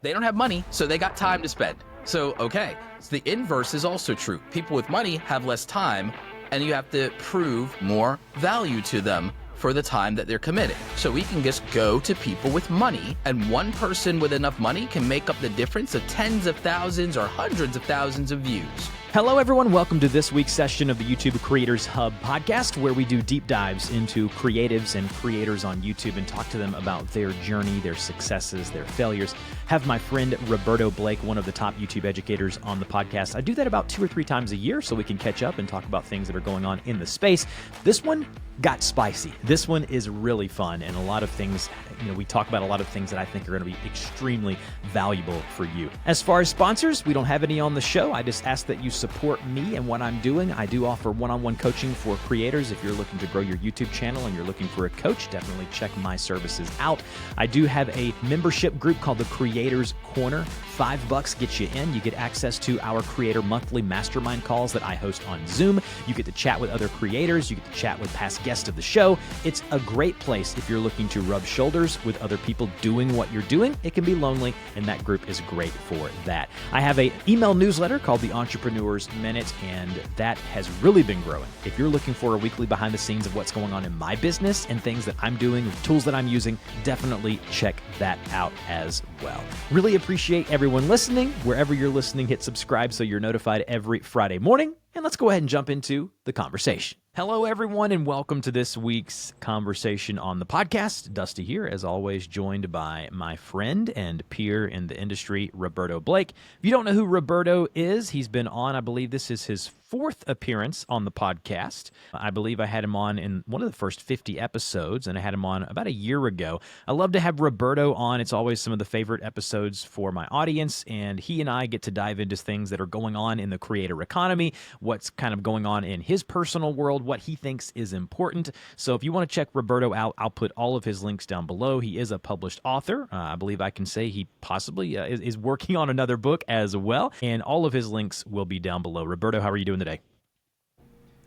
They don't have money, so they got time to spend. So, okay, so the inverse is also true. People with money have less time, and you have to prove more value to them for the time that they're committing. So we can just go to people with money, and one person with enough money can make up the difference of tens of thousands or hundreds of thousands of views. Hello, everyone. Welcome to this week's session of the YouTube Creators Hub podcast, where we do deep dives into creatives and creators on YouTube and talk to them about their journey, their successes, their failures. Have my friend Roberto Blake, one of the top YouTube educators, on the podcast. I do that about 2 or 3 times a year so we can catch up and talk about things that are going on in the space. This one got spicy. This one is really fun, and a lot of things, we talk about a lot of things that I think are going to be extremely valuable for you. As far as sponsors, we don't have any on the show. I just ask that you support me and what I'm doing. I do offer one-on-one coaching for creators. If you're looking to grow your YouTube channel and you're looking for a coach, definitely check my services out. I do have a membership group called the Creators Corner. $5 gets you in. You get access to our creator monthly mastermind calls that I host on Zoom. You get to chat with other creators. You get to chat with past guests of the show. It's a great place if you're looking to rub shoulders with other people doing what you're doing. It can be lonely, and that group is great for that. I have an email newsletter called the Entrepreneur's Minute, and that has really been growing. If you're looking for a weekly behind the scenes of what's going on in my business and things that I'm doing, tools that I'm using, definitely check that out as well. Really appreciate everyone listening. Wherever you're listening, hit subscribe so you're notified every Friday morning. And let's go ahead and jump into the conversation. Hello, everyone, and welcome to this week's conversation on the podcast. Dusty here, as always, joined by my friend and peer in the industry, Roberto Blake. If you don't know who Roberto is, he's been on, I believe this is his 4th appearance on the podcast. I believe I had him on in one of the first 50 episodes, and I had him on about a year ago. I love to have Roberto on. It's always some of the favorite episodes for my audience, and he and I get to dive into things that are going on in the creator economy, what's kind of going on in his personal world, what he thinks is important. So if you want to check Roberto out, I'll put all of his links down below. He is a published author. I believe I can say he possibly is working on another book as well, and all of his links will be down below. Roberto, how are you doing today?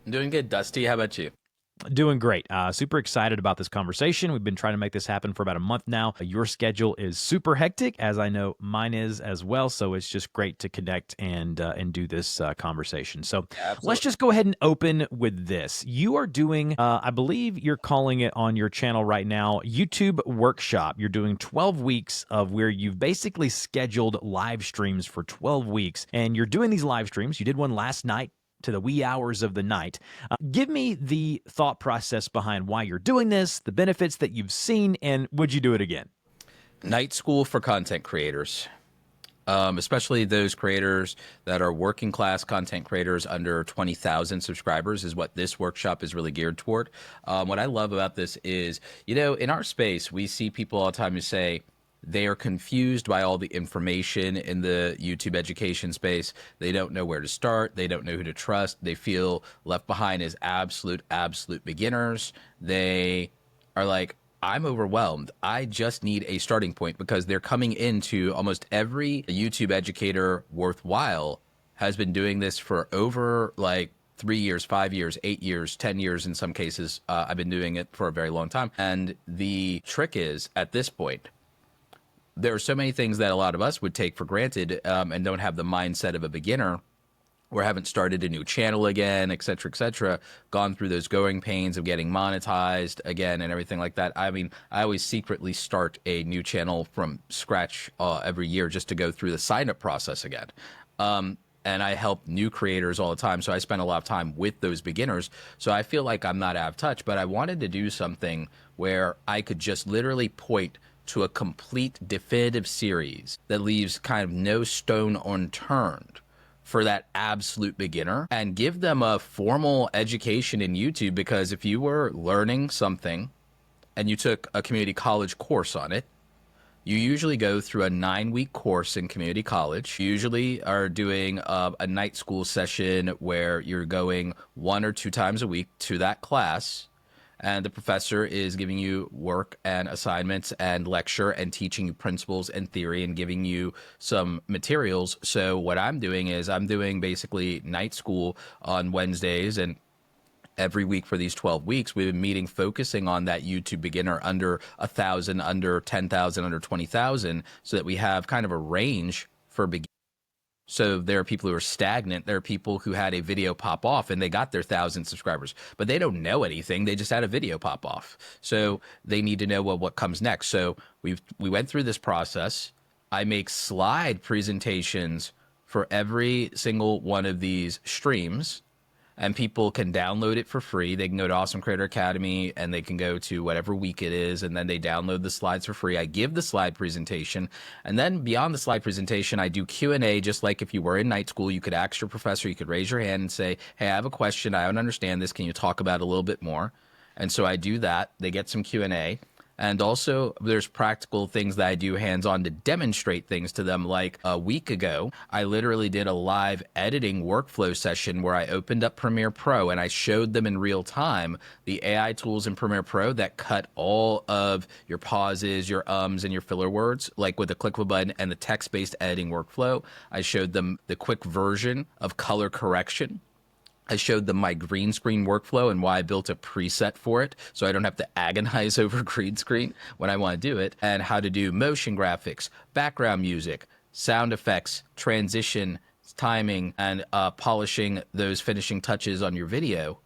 I'm doing good, Dusty. How about you? Doing great. Super excited about this conversation. We've been trying to make this happen for about a month now. Your schedule is super hectic, as I know mine is as well. So it's just great to connect and do this conversation. So let's just go ahead and open with this. You are doing, I believe you're calling it on your channel right now, YouTube Workshop. You're doing 12 weeks of where you've basically scheduled live streams for 12 weeks. And you're doing these live streams. You did one last night to the wee hours of the night. Give me the thought process behind why you're doing this, the benefits that you've seen, and would you do it again? Night school for content creators, especially those creators that are working class content creators under 20,000 subscribers is what this workshop is really geared toward. What I love about this is, in our space, we see people all the time who say, they are confused by all the information in the YouTube education space. They don't know where to start. They don't know who to trust. They feel left behind as absolute beginners. They are like, I'm overwhelmed. I just need a starting point, because they're coming into almost every YouTube educator worthwhile has been doing this for over 3 years, 5 years, 8 years, 10 years in some cases. I've been doing it for a very long time. And the trick is, at this point, there are so many things that a lot of us would take for granted and don't have the mindset of a beginner, or haven't started a new channel again, et cetera, gone through those growing pains of getting monetized again and everything like that. I mean, I always secretly start a new channel from scratch every year just to go through the sign-up process again. And I help new creators all the time, so I spend a lot of time with those beginners. So I feel like I'm not out of touch, but I wanted to do something where I could just literally point to a complete definitive series that leaves kind of no stone unturned for that absolute beginner, and give them a formal education in YouTube. Because if you were learning something and you took a community college course on it, you usually go through a 9-week course in community college. You usually are doing a night school session where you're going 1 or 2 times a week to that class, and the professor is giving you work and assignments and lecture and teaching you principles and theory and giving you some materials. So what I'm doing is I'm doing basically night school on Wednesdays, and every week for these 12 weeks, we've been meeting, focusing on that YouTube beginner under 1,000, under 10,000, under 20,000, so that we have kind of a range for beginners. So there are people who are stagnant. There are people who had a video pop off and they got their 1,000 subscribers, but they don't know anything. They just had a video pop off. So they need to know, well, what comes next. So we went through this process. I make slide presentations for every single one of these streams, and people can download it for free. They can go to Awesome Creator Academy and they can go to whatever week it is, and then they download the slides for free. I give the slide presentation, and then beyond the slide presentation, I do Q&A. Just like if you were in night school, you could ask your professor, you could raise your hand and say, hey, I have a question. I don't understand this. Can you talk about it a little bit more? And so I do that. They get some Q&A. And also, there's practical things that I do hands-on to demonstrate things to them. Like a week ago, I literally did a live editing workflow session where I opened up Premiere Pro and I showed them in real time the AI tools in Premiere Pro that cut all of your pauses, your ums, and your filler words, like with the click of a button, and the text-based editing workflow. I showed them the quick version of color correction. I showed them my green screen workflow and why I built a preset for it, so I don't have to agonize over green screen when I want to do it, and how to do motion graphics, background music, sound effects, transition, timing, and polishing those finishing touches on your video.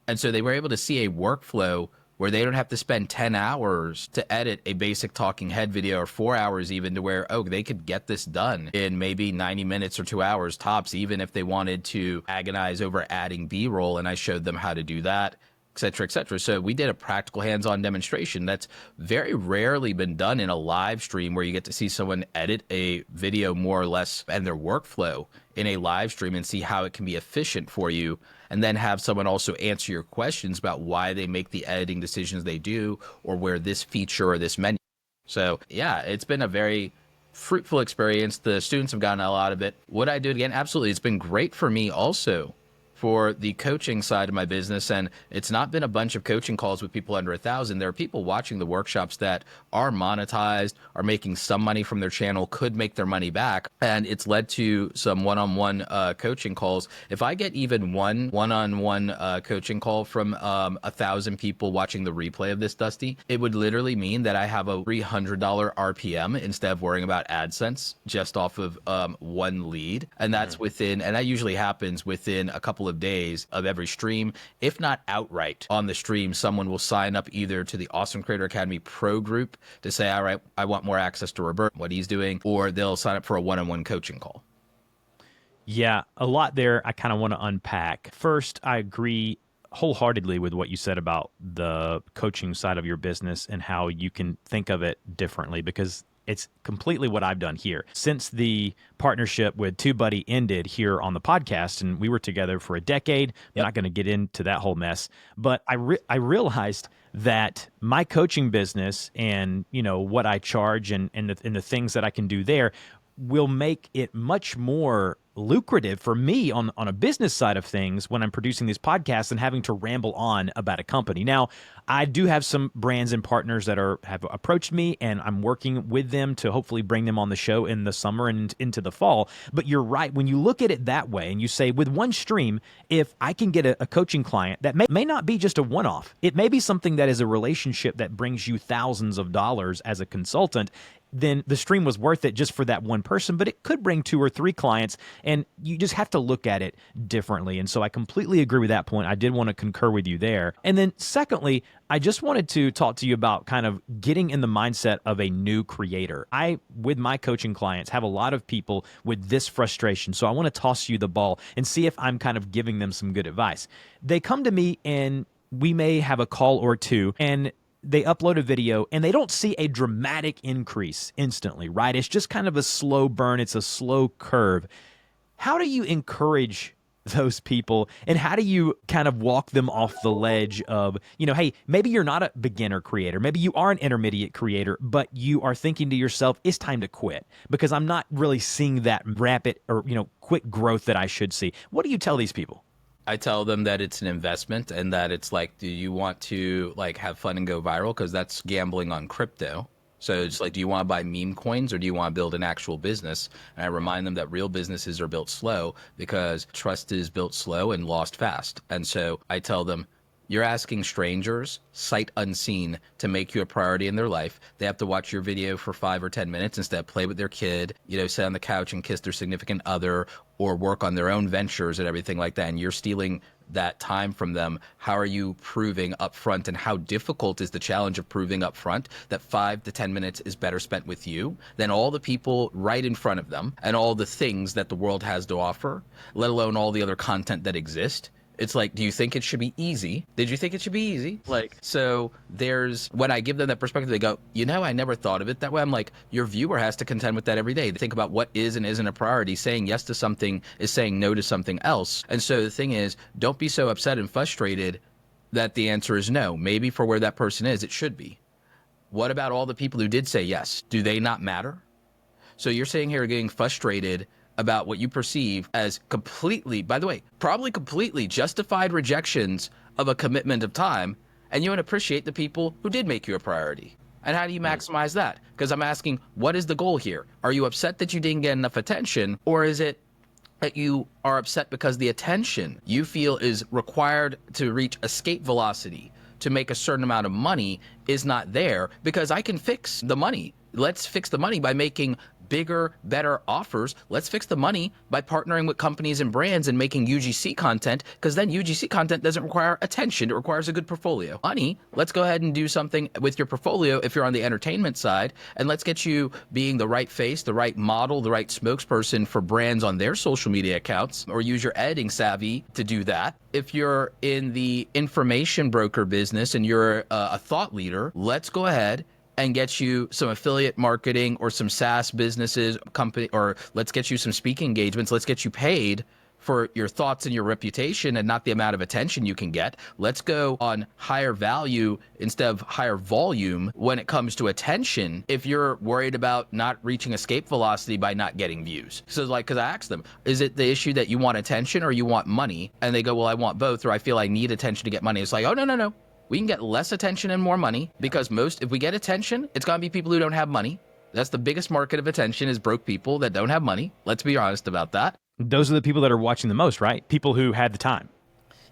And so they were able to see a workflow where they don't have to spend 10 hours to edit a basic talking head video, or 4 hours even, to where, oh, they could get this done in maybe 90 minutes or 2 hours tops, even if they wanted to agonize over adding B-roll. And I showed them how to do that, et cetera, et cetera. So we did a practical hands-on demonstration that's very rarely been done in a live stream, where you get to see someone edit a video more or less and their workflow in a live stream and see how it can be efficient for you, and then have someone also answer your questions about why they make the editing decisions they do, or where this feature or this menu. So yeah, it's been a very fruitful experience. The students have gotten a lot of it. Would I do it again? Absolutely. It's been great for me also for the coaching side of my business. And it's not been a bunch of coaching calls with people under 1,000. There are people watching the workshops that are monetized, are making some money from their channel, could make their money back. And it's led to some one-on-one coaching calls. If I get even one-on-one coaching call from 1,000 people watching the replay of this, Dusty, it would literally mean that I have a $300 RPM instead of worrying about AdSense just off of one lead. And that's within, and that usually happens within a couple of days of every stream. If not outright on the stream, someone will sign up either to the Awesome Creator Academy Pro group to say, all right, I want more access to Roberto, what he's doing, or they'll sign up for a one-on-one coaching call. Yeah, a lot there I kind of want to unpack. First, I agree wholeheartedly with what you said about the coaching side of your business and how you can think of it differently, because it's completely what I've done here. Since the partnership with TubeBuddy ended here on the podcast, and we were together for a decade, I'm not going to get into that whole mess, but I realized that my coaching business and, you know, what I charge and the things that I can do there will make it much more lucrative for me on a business side of things when I'm producing these podcasts and having to ramble on about a company. Now, I do have some brands and partners that have approached me, and I'm working with them to hopefully bring them on the show in the summer and into the fall. But you're right. When you look at it that way and you say, with one stream, if I can get a coaching client that may not be just a one-off, it may be something that is a relationship that brings you thousands of dollars as a consultant, then the stream was worth it just for that one person, but it could bring 2 or 3 clients, and you just have to look at it differently. And so I completely agree with that point. I did want to concur with you there. And then secondly, I just wanted to talk to you about kind of getting in the mindset of a new creator. I, with my coaching clients, have a lot of people with this frustration. So I want to toss you the ball and see if I'm kind of giving them some good advice. They come to me and we may have a call or two, and they upload a video and they don't see a dramatic increase instantly, right? It's just kind of a slow burn. It's a slow curve. How do you encourage those people, and how do you kind of walk them off the ledge of, you know, hey, maybe you're not a beginner creator, maybe you are an intermediate creator, but you are thinking to yourself, it's time to quit because I'm not really seeing that rapid or, you know, quick growth that I should see. What do you tell these people? I tell them that it's an investment, and that it's like, do you want to like have fun and go viral? Because that's gambling on crypto. So it's like, do you want to buy meme coins or do you want to build an actual business? And I remind them that real businesses are built slow because trust is built slow and lost fast. And so I tell them, you're asking strangers, sight unseen, to make you a priority in their life. They have to watch your video for 5 or 10 minutes instead of play with their kid, sit on the couch and kiss their significant other or work on their own ventures and everything like that. And you're stealing that time from them. How are you proving up front, and how difficult is the challenge of proving up front that 5 to 10 minutes is better spent with you than all the people right in front of them and all the things that the world has to offer, let alone all the other content that exists? It's like, do you think it should be easy? Did you think it should be easy? So when I give them that perspective, they go, I never thought of it that way. I'm like, your viewer has to contend with that every day. They think about what is and isn't a priority. Saying yes to something is saying no to something else. And so the thing is, don't be so upset and frustrated that the answer is no. Maybe for where that person is, it should be. What about all the people who did say yes? Do they not matter? So you're sitting here getting frustrated about what you perceive as completely, by the way, probably completely justified rejections of a commitment of time, and you want to appreciate the people who did make you a priority. And how do you maximize that? Because I'm asking, what is the goal here? Are you upset that you didn't get enough attention, or is it that you are upset because the attention you feel is required to reach escape velocity to make a certain amount of money is not there? Because I can fix the money. Let's fix the money by making bigger, better offers. Let's fix the money by partnering with companies and brands and making UGC content, because then UGC content doesn't require attention. It requires a good portfolio. Money, let's go ahead and do something with your portfolio if you're on the entertainment side, and let's get you being the right face, the right model, the right spokesperson for brands on their social media accounts, or use your editing savvy to do that. If you're in the information broker business and you're a thought leader, let's go ahead and get you some affiliate marketing or some SaaS businesses, company, or let's get you some speaking engagements. Let's get you paid for your thoughts and your reputation and not the amount of attention you can get. Let's go on higher value instead of higher volume when it comes to attention if you're worried about not reaching escape velocity by not getting views. So because I asked them, is it the issue that you want attention or you want money? And they go, well, I want both, or I feel I need attention to get money. It's like, oh, no. We can get less attention and more money, because if we get attention, it's going to be people who don't have money. That's the biggest market of attention, is broke people that don't have money. Let's be honest about that. Those are the people that are watching the most, right? People who had the time.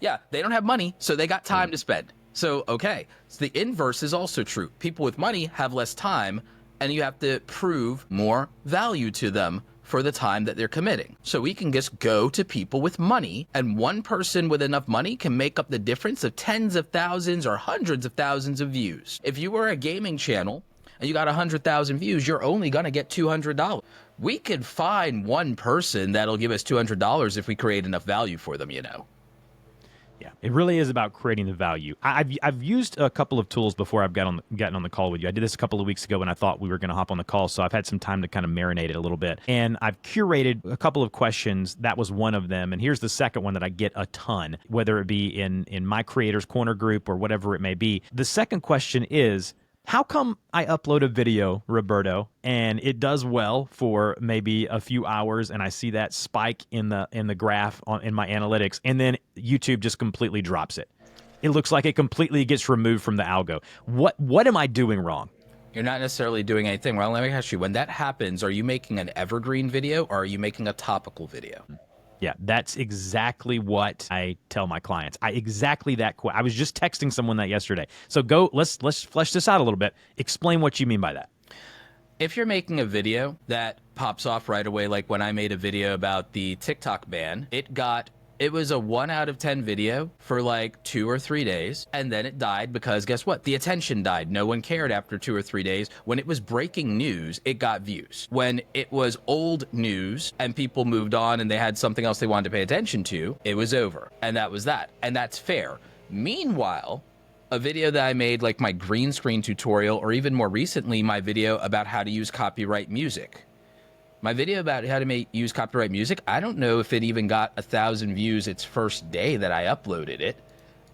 Yeah, they don't have money, so they got time to spend. So, okay. So the inverse is also true. People with money have less time, and you have to prove more value to them for the time that they're committing. So we can just go to people with money, and one person with enough money can make up the difference of tens of thousands or hundreds of thousands of views. If you were a gaming channel and you got 100,000 views, you're only going to get $200. We could find one person that'll give us $200 if we create enough value for them, Yeah, it really is about creating the value. I've used a couple of tools before I've gotten on the call with you. I did this a couple of weeks ago when I thought we were going to hop on the call, so I've had some time to kind of marinate it a little bit. And I've curated a couple of questions. That was one of them. And here's the second one that I get a ton, whether it be in my Creators Corner group or whatever it may be. The second question is, how come I upload a video, Roberto, and it does well for maybe a few hours, and I see that spike in the graph in my analytics, and then YouTube just completely drops it? It looks like it completely gets removed from the algo. What am I doing wrong? You're not necessarily doing anything wrong. Let me ask you, when that happens, are you making an evergreen video or are you making a topical video? Yeah, that's exactly what I tell my clients. Exactly that. I was just texting someone that yesterday. So let's flesh this out a little bit. Explain what you mean by that. If you're making a video that pops off right away, like when I made a video about the TikTok ban, it was a 1 out of 10 video for like 2 or 3 days, and then it died because guess what? The attention died. No one cared after 2 or 3 days. When it was breaking news, it got views. When it was old news and people moved on and they had something else they wanted to pay attention to, it was over. And that was that. And that's fair. Meanwhile, a video that I made, like my green screen tutorial, or even more recently, my video about how to use copyright music. My video about how to use copyright music, I don't know if it even got 1,000 views its first day that I uploaded it.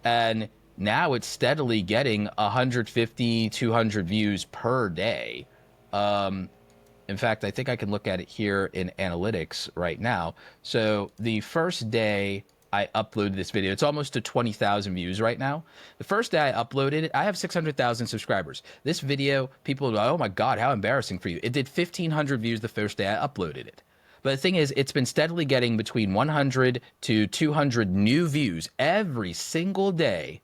And now it's steadily getting 150, 200 views per day. In fact, I think I can look at it here in analytics right now. So the first day I uploaded this video. It's almost to 20,000 views right now. The first day I uploaded it, I have 600,000 subscribers. This video, people are like, oh my God, how embarrassing for you. It did 1,500 views the first day I uploaded it. But the thing is, it's been steadily getting between 100 to 200 new views every single day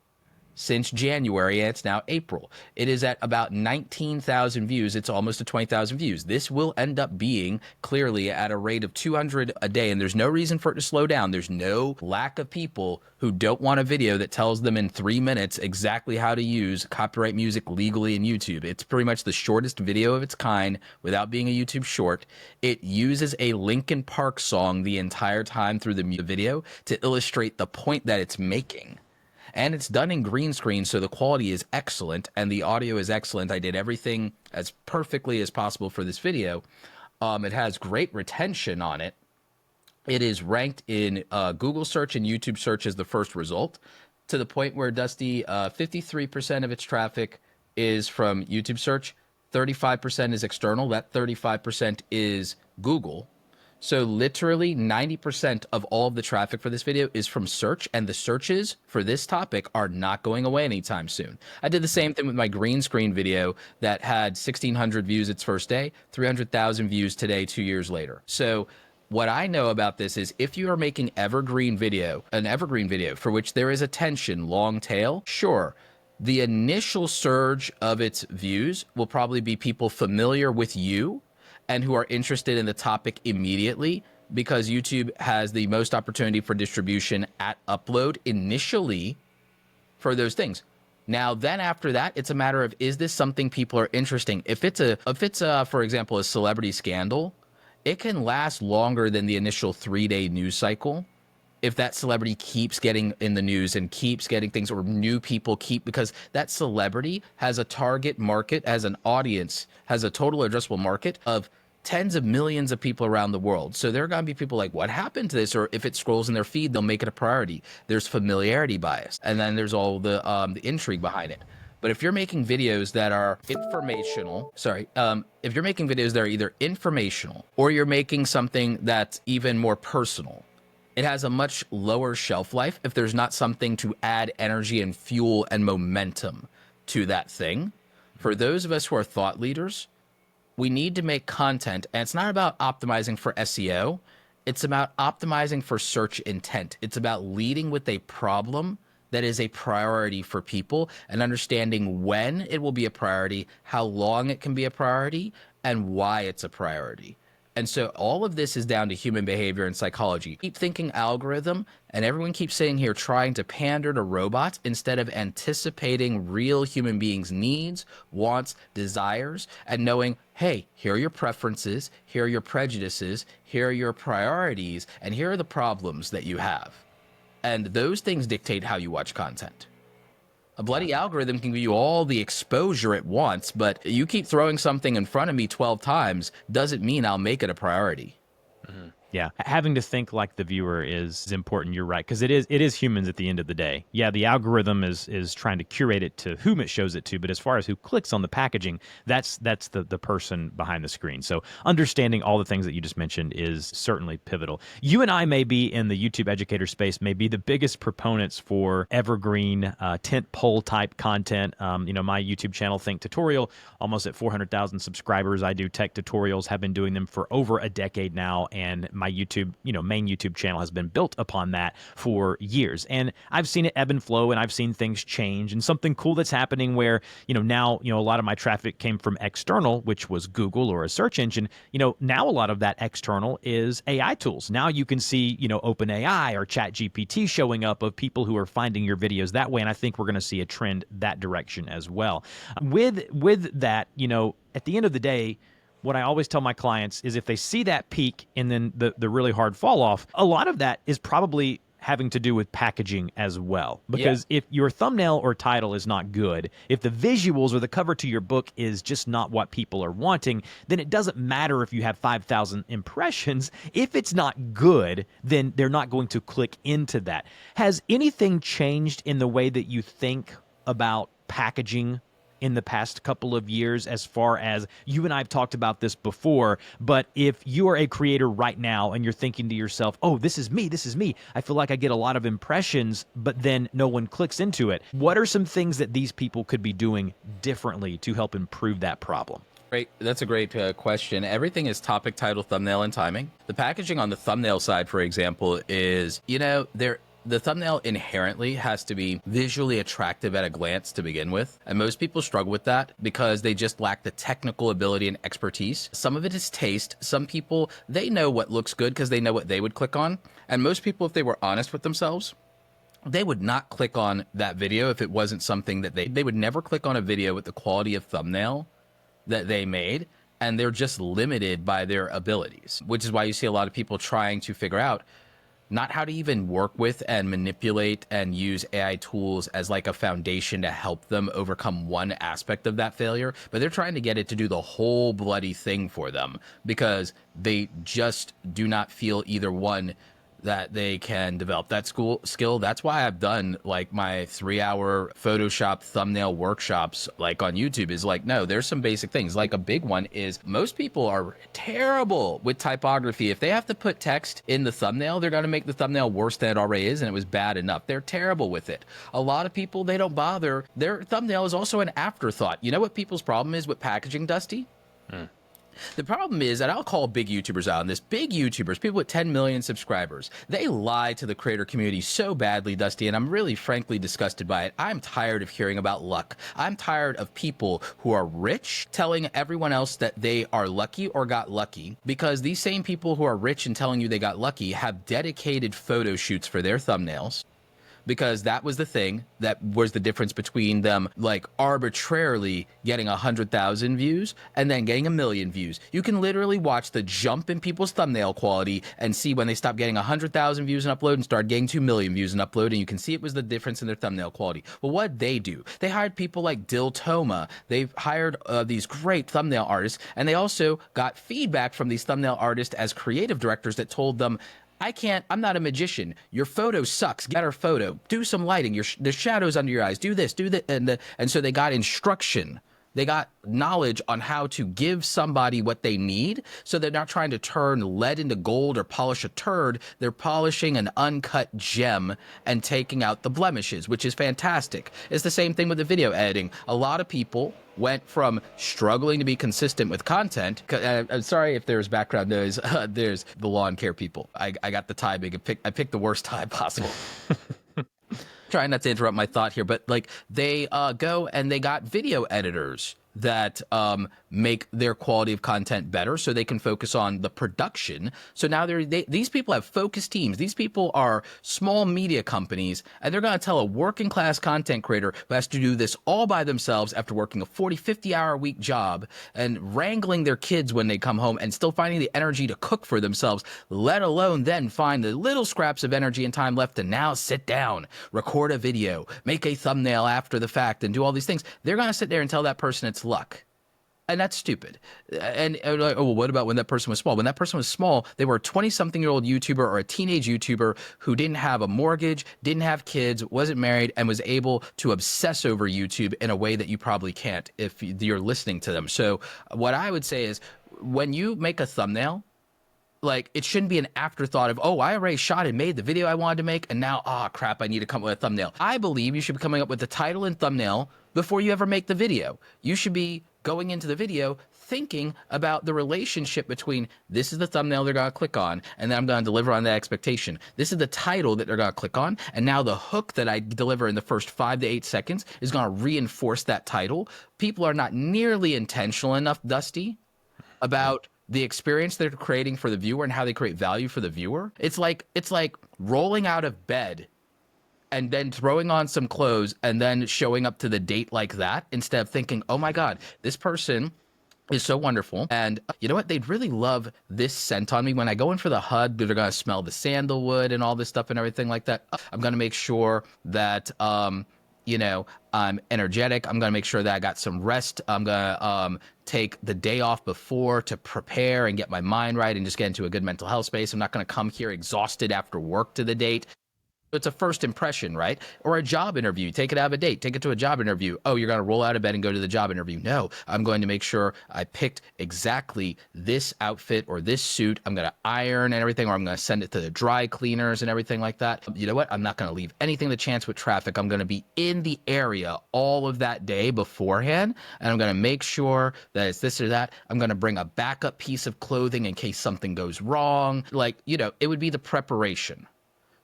since January, and it's now April. It is at about 19,000 views. It's almost to 20,000 views. This will end up being clearly at a rate of 200 a day, and there's no reason for it to slow down. There's no lack of people who don't want a video that tells them in 3 minutes exactly how to use copyright music legally in YouTube. It's pretty much the shortest video of its kind without being a YouTube short. It uses a Linkin Park song the entire time through the video to illustrate the point that it's making. And it's done in green screen, so the quality is excellent and the audio is excellent. I did everything as perfectly as possible for this video. It has great retention on it. It is ranked in Google search and YouTube search as the first result, to the point where, Dusty, 53% of its traffic is from YouTube search, 35% is external, that 35% is Google. So literally 90% of all of the traffic for this video is from search, and the searches for this topic are not going away anytime soon. I did the same thing with my green screen video that had 1,600 views its first day, 300,000 views today, 2 years later. So what I know about this is if you are making an evergreen video for which there is attention, long tail, sure, the initial surge of its views will probably be people familiar with you and who are interested in the topic immediately, because YouTube has the most opportunity for distribution at upload initially for those things. Now, then after that, it's a matter of, is this something people are interesting? If it's for example, a celebrity scandal, it can last longer than the initial 3-day news cycle. If that celebrity keeps getting in the news and keeps getting things, or new people because that celebrity has a target market, as an audience, has a total addressable market of tens of millions of people around the world. So there are going to be people like, what happened to this? Or if it scrolls in their feed, they'll make it a priority. There's familiarity bias. And then there's all the intrigue behind it. But if you're making videos that are informational, if you're making videos that are either informational or you're making something that's even more personal, it has a much lower shelf life if there's not something to add energy and fuel and momentum to that thing. For those of us who are thought leaders, we need to make content, and it's not about optimizing for SEO. It's about optimizing for search intent. It's about leading with a problem that is a priority for people and understanding when it will be a priority, how long it can be a priority, and why it's a priority. And so all of this is down to human behavior and psychology. Keep thinking algorithm, and everyone keeps sitting here trying to pander to robots instead of anticipating real human beings' needs, wants, desires, and knowing, hey, here are your preferences, here are your prejudices, here are your priorities, and here are the problems that you have. And those things dictate how you watch content. A bloody algorithm can give you all the exposure it wants, but you keep throwing something in front of me 12 times doesn't mean I'll make it a priority. Mm-hmm. Yeah, having to think like the viewer is important. You're right, because it is humans at the end of the day. Yeah, the algorithm is trying to curate it to whom it shows it to, but as far as who clicks on the packaging, that's the person behind the screen. So understanding all the things that you just mentioned is certainly pivotal. You and I may be in the YouTube educator space, may be the biggest proponents for evergreen tent pole type content. My YouTube channel, Think Tutorial, almost at 400,000 subscribers. I do tech tutorials, have been doing them for over a decade now, and my YouTube, main YouTube channel has been built upon that for years. And I've seen it ebb and flow, and I've seen things change. And something cool that's happening where, now, a lot of my traffic came from external, which was Google or a search engine. Now a lot of that external is AI tools. Now you can see, OpenAI or ChatGPT showing up of people who are finding your videos that way. And I think we're going to see a trend that direction as well. With that, at the end of the day, what I always tell my clients is if they see that peak and then the really hard fall off, a lot of that is probably having to do with packaging as well. Because if your thumbnail or title is not good, if the visuals or the cover to your book is just not what people are wanting, then it doesn't matter if you have 5,000 impressions. If it's not good, then they're not going to click into that. Has anything changed in the way that you think about packaging in the past couple of years, as far as you and I have talked about this before, but if you are a creator right now and you're thinking to yourself, oh, this is me, I feel like I get a lot of impressions, but then no one clicks into it. What are some things that these people could be doing differently to help improve that problem? Great. That's a great question. Everything is topic, title, thumbnail, and timing. The packaging on the thumbnail side, for example, is, the thumbnail inherently has to be visually attractive at a glance to begin with. And most people struggle with that because they just lack the technical ability and expertise. Some of it is taste. Some people, they know what looks good because they know what they would click on. And most people, if they were honest with themselves, they would not click on that video if it wasn't something that they would never click on a video with the quality of thumbnail that they made, and they're just limited by their abilities, which is why you see a lot of people trying to figure out not how to even work with and manipulate and use AI tools as like a foundation to help them overcome one aspect of that failure, but they're trying to get it to do the whole bloody thing for them because they just do not feel either one that they can develop that skill. That's why I've done like my 3-hour Photoshop thumbnail workshops like on YouTube is like, no, there's some basic things. Like a big one is most people are terrible with typography. If they have to put text in the thumbnail, they're going to make the thumbnail worse than it already is. And it was bad enough. They're terrible with it. A lot of people, they don't bother. Their thumbnail is also an afterthought. You know what people's problem is with packaging, Dusty? The problem is that I'll call big YouTubers out on this. Big YouTubers, people with 10 million subscribers, they lie to the creator community so badly, Dusty, and I'm really frankly disgusted by it. I'm tired of hearing about luck. I'm tired of people who are rich telling everyone else that they are lucky or got lucky, because these same people who are rich and telling you they got lucky have dedicated photo shoots for their thumbnails. Because that was the thing that was the difference between them like arbitrarily getting 100,000 views and then getting 1 million views. You can literally watch the jump in people's thumbnail quality and see when they stopped getting 100,000 views and upload and started getting 2 million views and upload, and you can see it was the difference in their thumbnail quality. Well, what did they do? They hired people like Dil Toma. They've hired these great thumbnail artists, and they also got feedback from these thumbnail artists as creative directors that told them, I'm not a magician. Your photo sucks. Get our photo. Do some lighting. The shadows under your eyes. Do this, do that. And so they got instruction. They got knowledge on how to give somebody what they need. So they're not trying to turn lead into gold or polish a turd. They're polishing an uncut gem and taking out the blemishes, which is fantastic. It's the same thing with the video editing. A lot of people went from struggling to be consistent with content. I'm sorry if there's background noise. There's the lawn care people. I got the timing. I picked the worst time possible. Trying not to interrupt my thought here, but like they go and they got video editors that make their quality of content better so they can focus on the production. So now these people have focused teams. These people are small media companies, and they're going to tell a working class content creator who has to do this all by themselves after working a 40, 50-hour a week job and wrangling their kids when they come home and still finding the energy to cook for themselves, let alone then find the little scraps of energy and time left to now sit down, record a video, make a thumbnail after the fact, and do all these things. They're going to sit there and tell that person it's luck. And that's stupid. And like, oh, well, what about when that person was small? When that person was small, they were a 20-something-year-old YouTuber or a teenage YouTuber who didn't have a mortgage, didn't have kids, wasn't married, and was able to obsess over YouTube in a way that you probably can't if you're listening to them. So what I would say is when you make a thumbnail, like, it shouldn't be an afterthought of, oh, I already shot and made the video I wanted to make, and now, crap, I need to come up with a thumbnail. I believe you should be coming up with the title and thumbnail before you ever make the video. You should be going into the video thinking about the relationship between this is the thumbnail they're going to click on, and then I'm going to deliver on that expectation. This is the title that they're going to click on, and now the hook that I deliver in the first 5 to 8 seconds is going to reinforce that title. People are not nearly intentional enough, Dusty, about the experience they're creating for the viewer and how they create value for the viewer. It's like rolling out of bed and then throwing on some clothes and then showing up to the date like that, instead of thinking, oh my God, this person is so wonderful. And you know what? They'd really love this scent on me. When I go in for the HUD, they're going to smell the sandalwood and all this stuff and everything like that. I'm going to make sure that, I'm energetic. I'm going to make sure that I got some rest. I'm going to take the day off before to prepare and get my mind right and just get into a good mental health space. I'm not going to come here exhausted after work to the date. It's a first impression, right? Or a job interview. Take it out of a date. Take it to a job interview. Oh, you're going to roll out of bed and go to the job interview. No, I'm going to make sure I picked exactly this outfit or this suit. I'm going to iron and everything, or I'm going to send it to the dry cleaners and everything like that. You know what? I'm not going to leave anything to chance with traffic. I'm going to be in the area all of that day beforehand, and I'm going to make sure that it's this or that. I'm going to bring a backup piece of clothing in case something goes wrong. Like, it would be the preparation.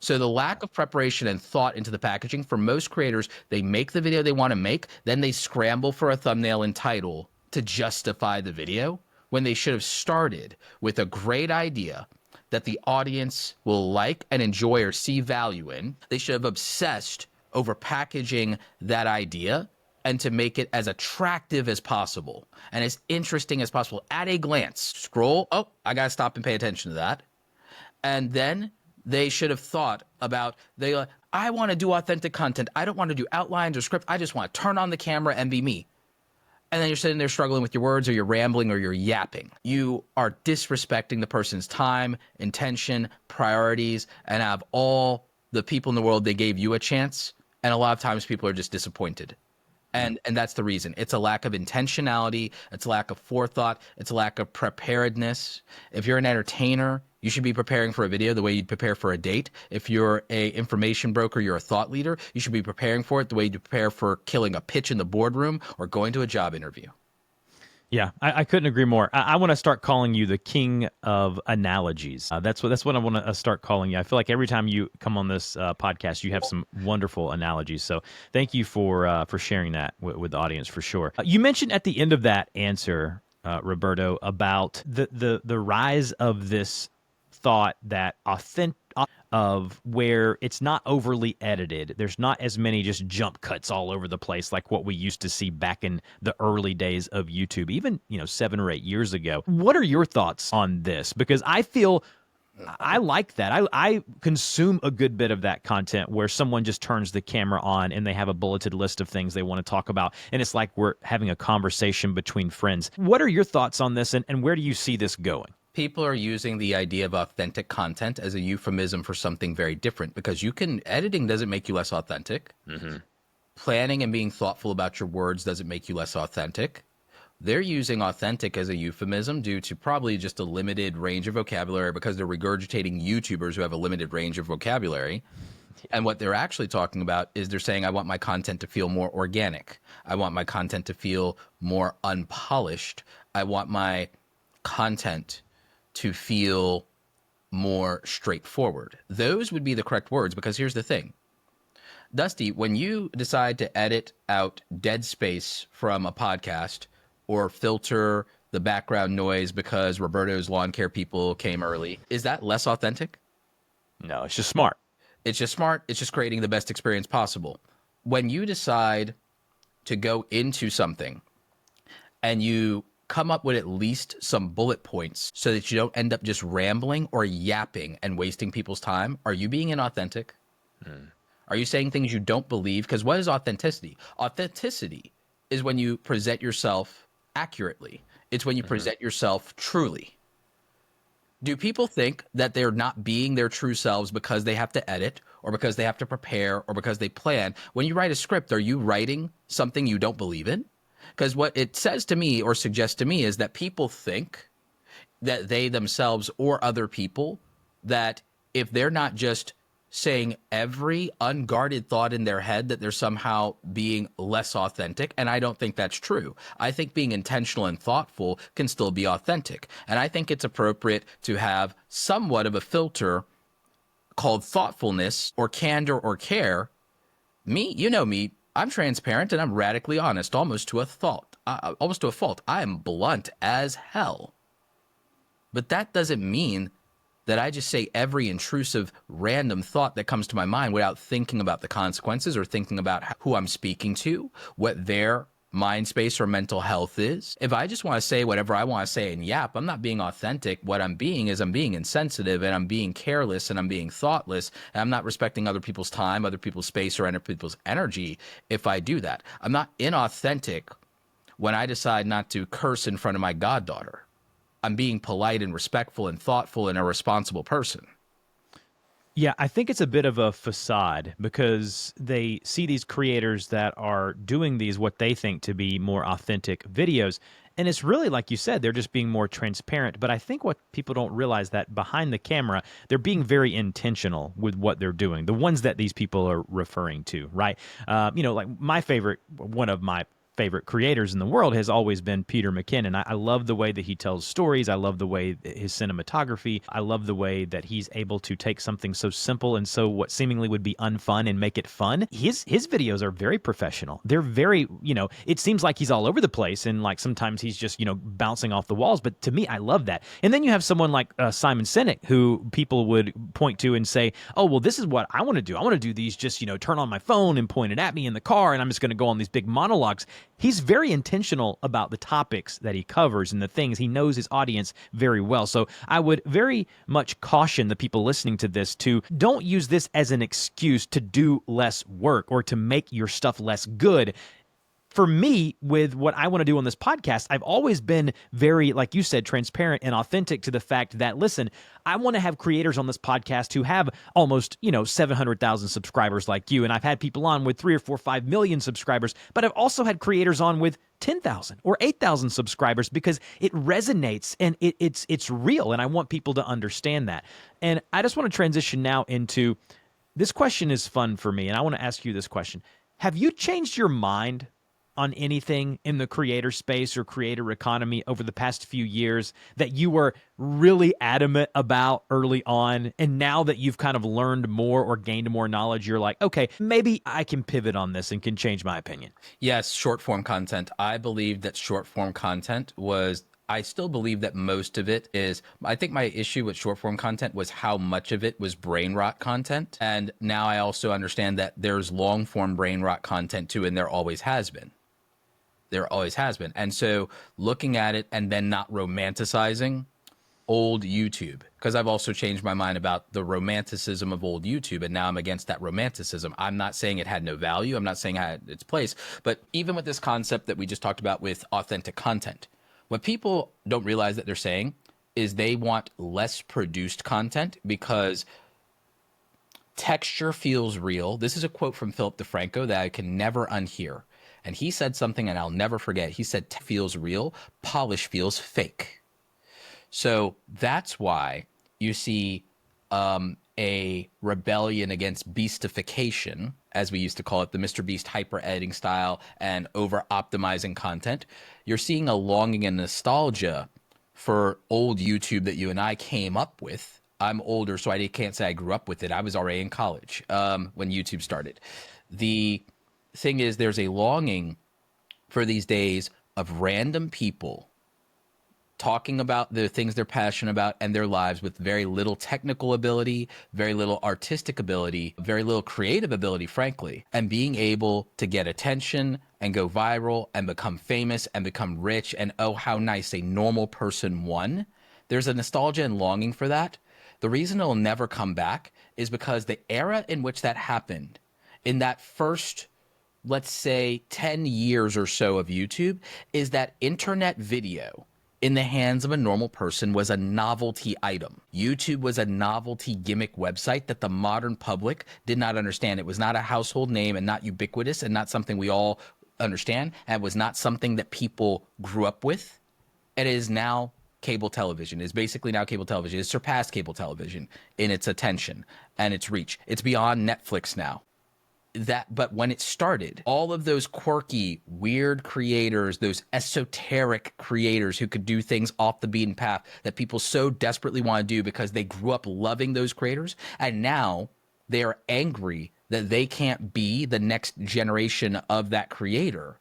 So the lack of preparation and thought into the packaging, for most creators, they make the video they want to make, then they scramble for a thumbnail and title to justify the video, when they should have started with a great idea that the audience will like and enjoy or see value in. They should have obsessed over packaging that idea and to make it as attractive as possible and as interesting as possible. At a glance, scroll, oh, I got to stop and pay attention to that. And then they should have thought about, I want to do authentic content. I don't want to do outlines or script. I just want to turn on the camera and be me. And then you're sitting there struggling with your words, or you're rambling, or you're yapping. You are disrespecting the person's time, intention, priorities, and out of all the people in the world, they gave you a chance. And a lot of times people are just disappointed. And that's the reason. It's a lack of intentionality. It's a lack of forethought. It's a lack of preparedness. If you're an entertainer, you should be preparing for a video the way you'd prepare for a date. If you're a information broker, you're a thought leader, you should be preparing for it the way you prepare for killing a pitch in the boardroom or going to a job interview. Yeah, I couldn't agree more. I want to start calling you the king of analogies. That's what I want to start calling you. I feel like every time you come on this podcast, you have some wonderful analogies. So thank you for sharing that with the audience for sure. You mentioned at the end of that answer, Roberto, about the rise of this thought that of where it's not overly edited. There's not as many just jump cuts all over the place like what we used to see back in the early days of YouTube, even 7 or 8 years ago. What are your thoughts on this? Because I feel I like that. I consume a good bit of that content where someone just turns the camera on and they have a bulleted list of things they want to talk about, and it's like we're having a conversation between friends. What are your thoughts on this, and where do you see this going? People are using the idea of authentic content as a euphemism for something very different, because editing doesn't make you less authentic. Mm-hmm. Planning and being thoughtful about your words doesn't make you less authentic. They're using authentic as a euphemism due to probably just a limited range of vocabulary, because they're regurgitating YouTubers who have a limited range of vocabulary. And what they're actually talking about is they're saying, I want my content to feel more organic. I want my content to feel more unpolished. I want my content to feel more straightforward. Those would be the correct words, because here's the thing. Dusty, when you decide to edit out dead space from a podcast or filter the background noise because Roberto's lawn care people came early, is that less authentic? No, it's just smart. It's just smart. It's just creating the best experience possible. When you decide to go into something and you come up with at least some bullet points so that you don't end up just rambling or yapping and wasting people's time, are you being inauthentic? Are you saying things you don't believe? Because what is authenticity? Authenticity is when you present yourself accurately. It's when you present yourself truly. Do people think that they're not being their true selves because they have to edit, or because they have to prepare, or because they plan? When you write a script, are you writing something you don't believe in? Because what it says to me or suggests to me is that people think that they themselves or other people, that if they're not just saying every unguarded thought in their head, that they're somehow being less authentic. And I don't think that's true. I think being intentional and thoughtful can still be authentic. And I think it's appropriate to have somewhat of a filter called thoughtfulness or candor or care. Me, you know me, I'm transparent and I'm radically honest, almost to a fault. I am blunt as hell. But that doesn't mean that I just say every intrusive, random thought that comes to my mind without thinking about the consequences or thinking about who I'm speaking to, what their mind space or mental health is. If I just want to say whatever I want to say and yap, I'm not being authentic. What I'm being is I'm being insensitive, and I'm being careless, and I'm being thoughtless, and I'm not respecting other people's time, other people's space, or other people's energy if I do that. I'm not inauthentic when I decide not to curse in front of my goddaughter. I'm being polite and respectful and thoughtful and a responsible person. Yeah, I think it's a bit of a facade because they see these creators that are doing these what they think to be more authentic videos. And it's really like you said, they're just being more transparent. But I think what people don't realize that behind the camera, they're being very intentional with what they're doing. The ones that these people are referring to, right? Like one of my favorite creators in the world has always been Peter McKinnon. I love the way that he tells stories. I love the way his cinematography. I love the way that he's able to take something so simple and so what seemingly would be unfun and make it fun. His videos are very professional. They're very, it seems like he's all over the place and like sometimes he's just, bouncing off the walls. But to me, I love that. And then you have someone like Simon Sinek, who people would point to and say, oh, well, this is what I want to do. I want to do these just, turn on my phone and point it at me in the car and I'm just going to go on these big monologues. He's very intentional about the topics that he covers and the things. He knows his audience very well. So I would very much caution the people listening to this to don't use this as an excuse to do less work or to make your stuff less good. For me, with what I want to do on this podcast, I've always been very, like you said, transparent and authentic to the fact that, listen, I want to have creators on this podcast who have almost, 700,000 subscribers like you. And I've had people on with 3 or 4, 5 million subscribers, but I've also had creators on with 10,000 or 8,000 subscribers because it resonates and it's real. And I want people to understand that. And I just want to transition now into this question is fun for me. And I want to ask you this question. Have you changed your mind on anything in the creator space or creator economy over the past few years that you were really adamant about early on, and now that you've kind of learned more or gained more knowledge, you're like, okay, maybe I can pivot on this and can change my opinion? Yes, short form content. I believe that short form content was I still believe that most of it is, I think my issue with short form content was how much of it was brain rot content. And now I also understand that there's long form brain rot content too, and there always has been. There always has been. And so looking at it and then not romanticizing old YouTube, because I've also changed my mind about the romanticism of old YouTube, and now I'm against that romanticism. I'm not saying it had no value. I'm not saying it had its place. But even with this concept that we just talked about with authentic content, what people don't realize that they're saying is they want less produced content because texture feels real. This is a quote from Philip DeFranco that I can never unhear. And he said something, and I'll never forget. He said, feels real, polish feels fake. So that's why you see a rebellion against beastification, as we used to call it, the Mr. Beast hyper editing style and over optimizing content. You're seeing a longing and nostalgia for old YouTube that you and I came up with. I'm older, so I can't say I grew up with it. I was already in college when YouTube started. The thing is, there's a longing for these days of random people talking about the things they're passionate about and their lives with very little technical ability, very little artistic ability, very little creative ability, frankly, and being able to get attention and go viral and become famous and become rich. And oh, how nice, a normal person won. There's a nostalgia and longing for that. The reason it'll never come back is because the era in which that happened, in that first, let's say 10 years or so of YouTube, is that internet video in the hands of a normal person was a novelty item. YouTube was a novelty gimmick website that the modern public did not understand. It was not a household name and not ubiquitous and not something we all understand. And it was not something that people grew up with. It is now cable television. It is basically now cable television. It's surpassed cable television in its attention and its reach. It's beyond Netflix now. But when it started, all of those quirky, weird creators, those esoteric creators who could do things off the beaten path that people so desperately want to do because they grew up loving those creators, and now they are angry that they can't be the next generation of that creator.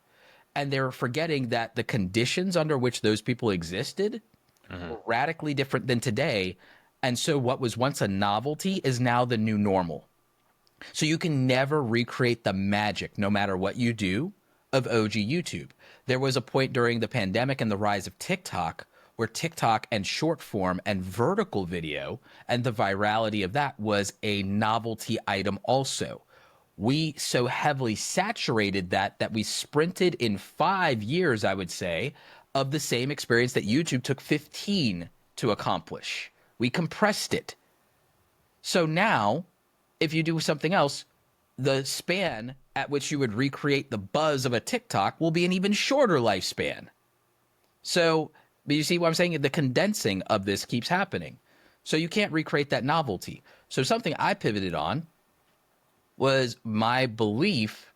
And they're forgetting that the conditions under which those people existed were radically different than today. And so what was once a novelty is now the new normal. So you can never recreate the magic, no matter what you do, of OG YouTube. There was a point during the pandemic and the rise of TikTok where TikTok and short form and vertical video and the virality of that was a novelty item also. We so heavily saturated that we sprinted in 5 years, I would say, of the same experience that YouTube took 15 to accomplish. We compressed it. So now If you do something else, the span at which you would recreate the buzz of a TikTok will be an even shorter lifespan. So, but you see what I'm saying? The condensing of this keeps happening. So you can't recreate that novelty. So something I pivoted on was my belief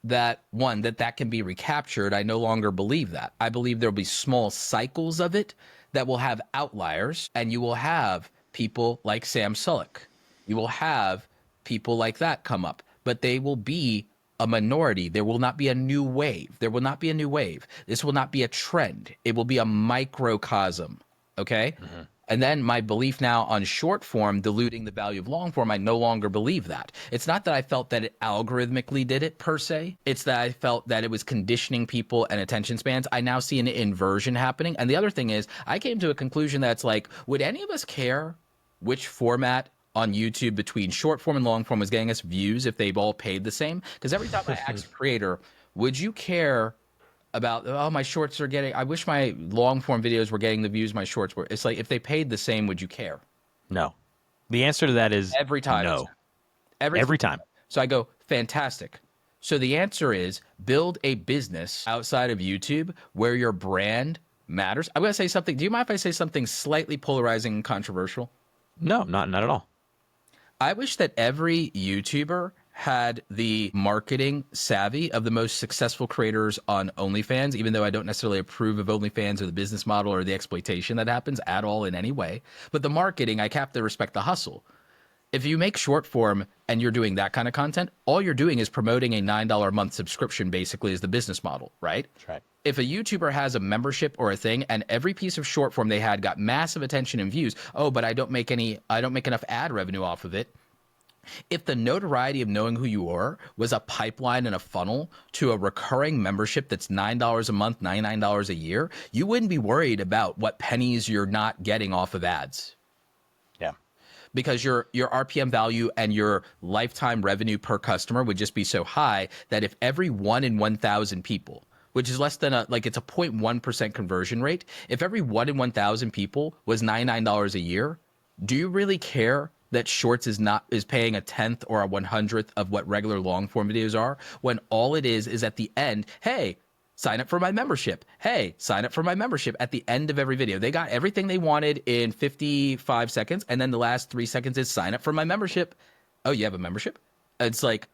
that, one, that can be recaptured. I no longer believe that. I believe there'll be small cycles of it that will have outliers, and you will have people like Sam Sulek. You will have people like that come up, but they will be a minority. There will not be a new wave. There will not be a new wave. This will not be a trend. It will be a microcosm. Okay? Mm-hmm. And then my belief now on short form diluting the value of long form, I no longer believe that. It's not that I felt that it algorithmically did it per se. It's that I felt that it was conditioning people and attention spans. I now see an inversion happening. And the other thing is, I came to a conclusion that's like, would any of us care which format on YouTube between short form and long form was getting us views if they've all paid the same? Because every time I ask a creator, would you care about, oh, my shorts are getting, I wish my long form videos were getting the views my shorts were. It's like, if they paid the same, would you care? No. The answer to that is every time. No. Every time. So I go, fantastic. So the answer is build a business outside of YouTube where your brand matters. I'm going to say something. Do you mind if I say something slightly polarizing and controversial? No, not at all. I wish that every YouTuber had the marketing savvy of the most successful creators on OnlyFans, even though I don't necessarily approve of OnlyFans or the business model or the exploitation that happens at all in any way. But the marketing, I have to respect the hustle. If you make short form and you're doing that kind of content, all you're doing is promoting a $9 a month subscription, basically, is the business model, right? That's right. If a YouTuber has a membership or a thing and every piece of short form they had got massive attention and views, oh, but I don't make enough ad revenue off of it. If the notoriety of knowing who you are was a pipeline and a funnel to a recurring membership that's $9 a month, $99 a year, you wouldn't be worried about what pennies you're not getting off of ads. Yeah. Because your RPM value and your lifetime revenue per customer would just be so high that if every 1 in 1,000 people, which is less than it's a 0.1% conversion rate, if every 1 in 1,000 people was $99 a year, do you really care that shorts is paying a 10th or a 100th of what regular long form videos are, when all it is at the end, hey, sign up for my membership. Hey, sign up for my membership at the end of every video. They got everything they wanted in 55 seconds. And then the last 3 seconds is sign up for my membership. Oh, you have a membership? It's like,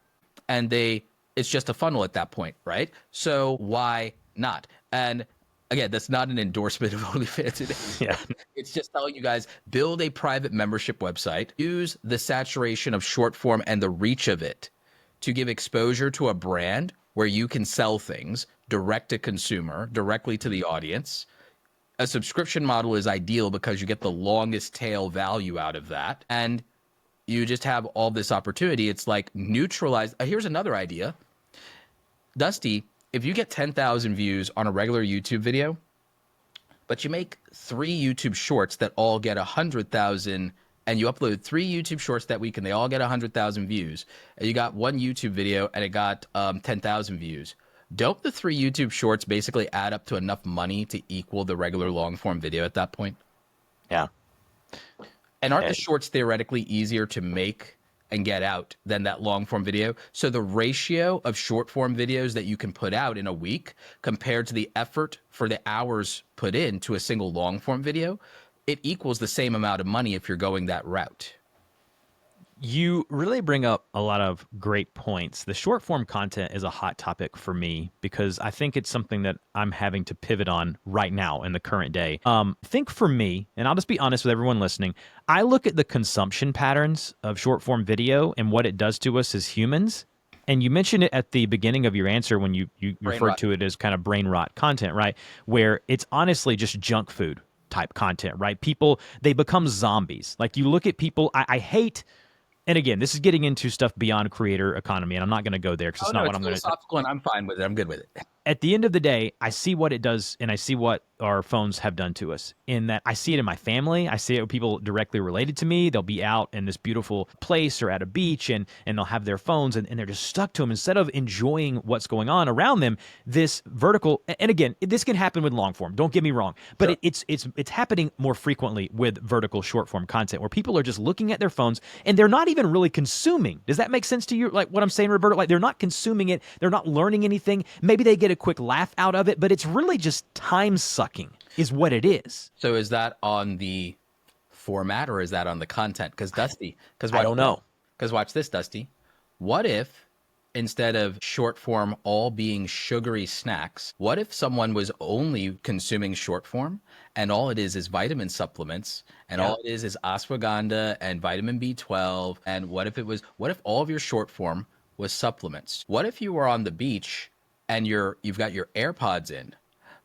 it's just a funnel at that point, right? So why not? And again, that's not an endorsement of OnlyFans today. Yeah. It's just telling you guys, build a private membership website, use the saturation of short form and the reach of it to give exposure to a brand where you can sell things direct to consumer, directly to the audience. A subscription model is ideal because you get the longest tail value out of that. And you just have all this opportunity. It's like neutralize. Here's another idea. Dusty, if you get 10,000 views on a regular YouTube video, but you make 3 YouTube shorts that all get 100,000, and you upload 3 YouTube shorts that week and they all get 100,000 views, and you got 1 YouTube video and it got 10,000 views, don't the 3 YouTube shorts basically add up to enough money to equal the regular long form video at that point? Yeah. And aren't the shorts theoretically easier to make and get out than that long form video? So the ratio of short form videos that you can put out in a week compared to the effort for the hours put into a single long form video, it equals the same amount of money if you're going that route. You really bring up a lot of great points. The short form content is a hot topic for me because I think it's something that I'm having to pivot on right now in the current day. I think for me, and I'll just be honest with everyone listening, I look at the consumption patterns of short form video and what it does to us as humans. And you mentioned it at the beginning of your answer when you referred to it as kind of brain rot content, right? Where it's honestly just junk food type content, right? People, they become zombies. Like you look at people, I hate... And again, this is getting into stuff beyond creator economy, and I'm not going to go there because it's not what I'm going to. Philosophical, and I'm fine with it. I'm good with it. at the end of the day, I see what it does, and I see what our phones have done to us. In that, I see it in my family. I see it with people directly related to me. They'll be out in this beautiful place or at a beach, and they'll have their phones, and they're just stuck to them. Instead of enjoying what's going on around them, this vertical, and again, this can happen with long form. Don't get me wrong, but Sure. it's happening more frequently with vertical short form content, where people are just looking at their phones and they're not even really consuming. Does that make sense to you? Like what I'm saying, Roberto? Like they're not consuming it. They're not learning anything. Maybe they get a quick laugh out of it, but it's really just time sucking is what it is. So is that on the format or is that on the content? Because Dusty, I don't know. Because watch this, Dusty. What if instead of short form all being sugary snacks, what if someone was only consuming short form and all it is vitamin supplements and all it is ashwagandha and vitamin B12? And what if all of your short form was supplements? What if you were on the beach and you've got your AirPods in,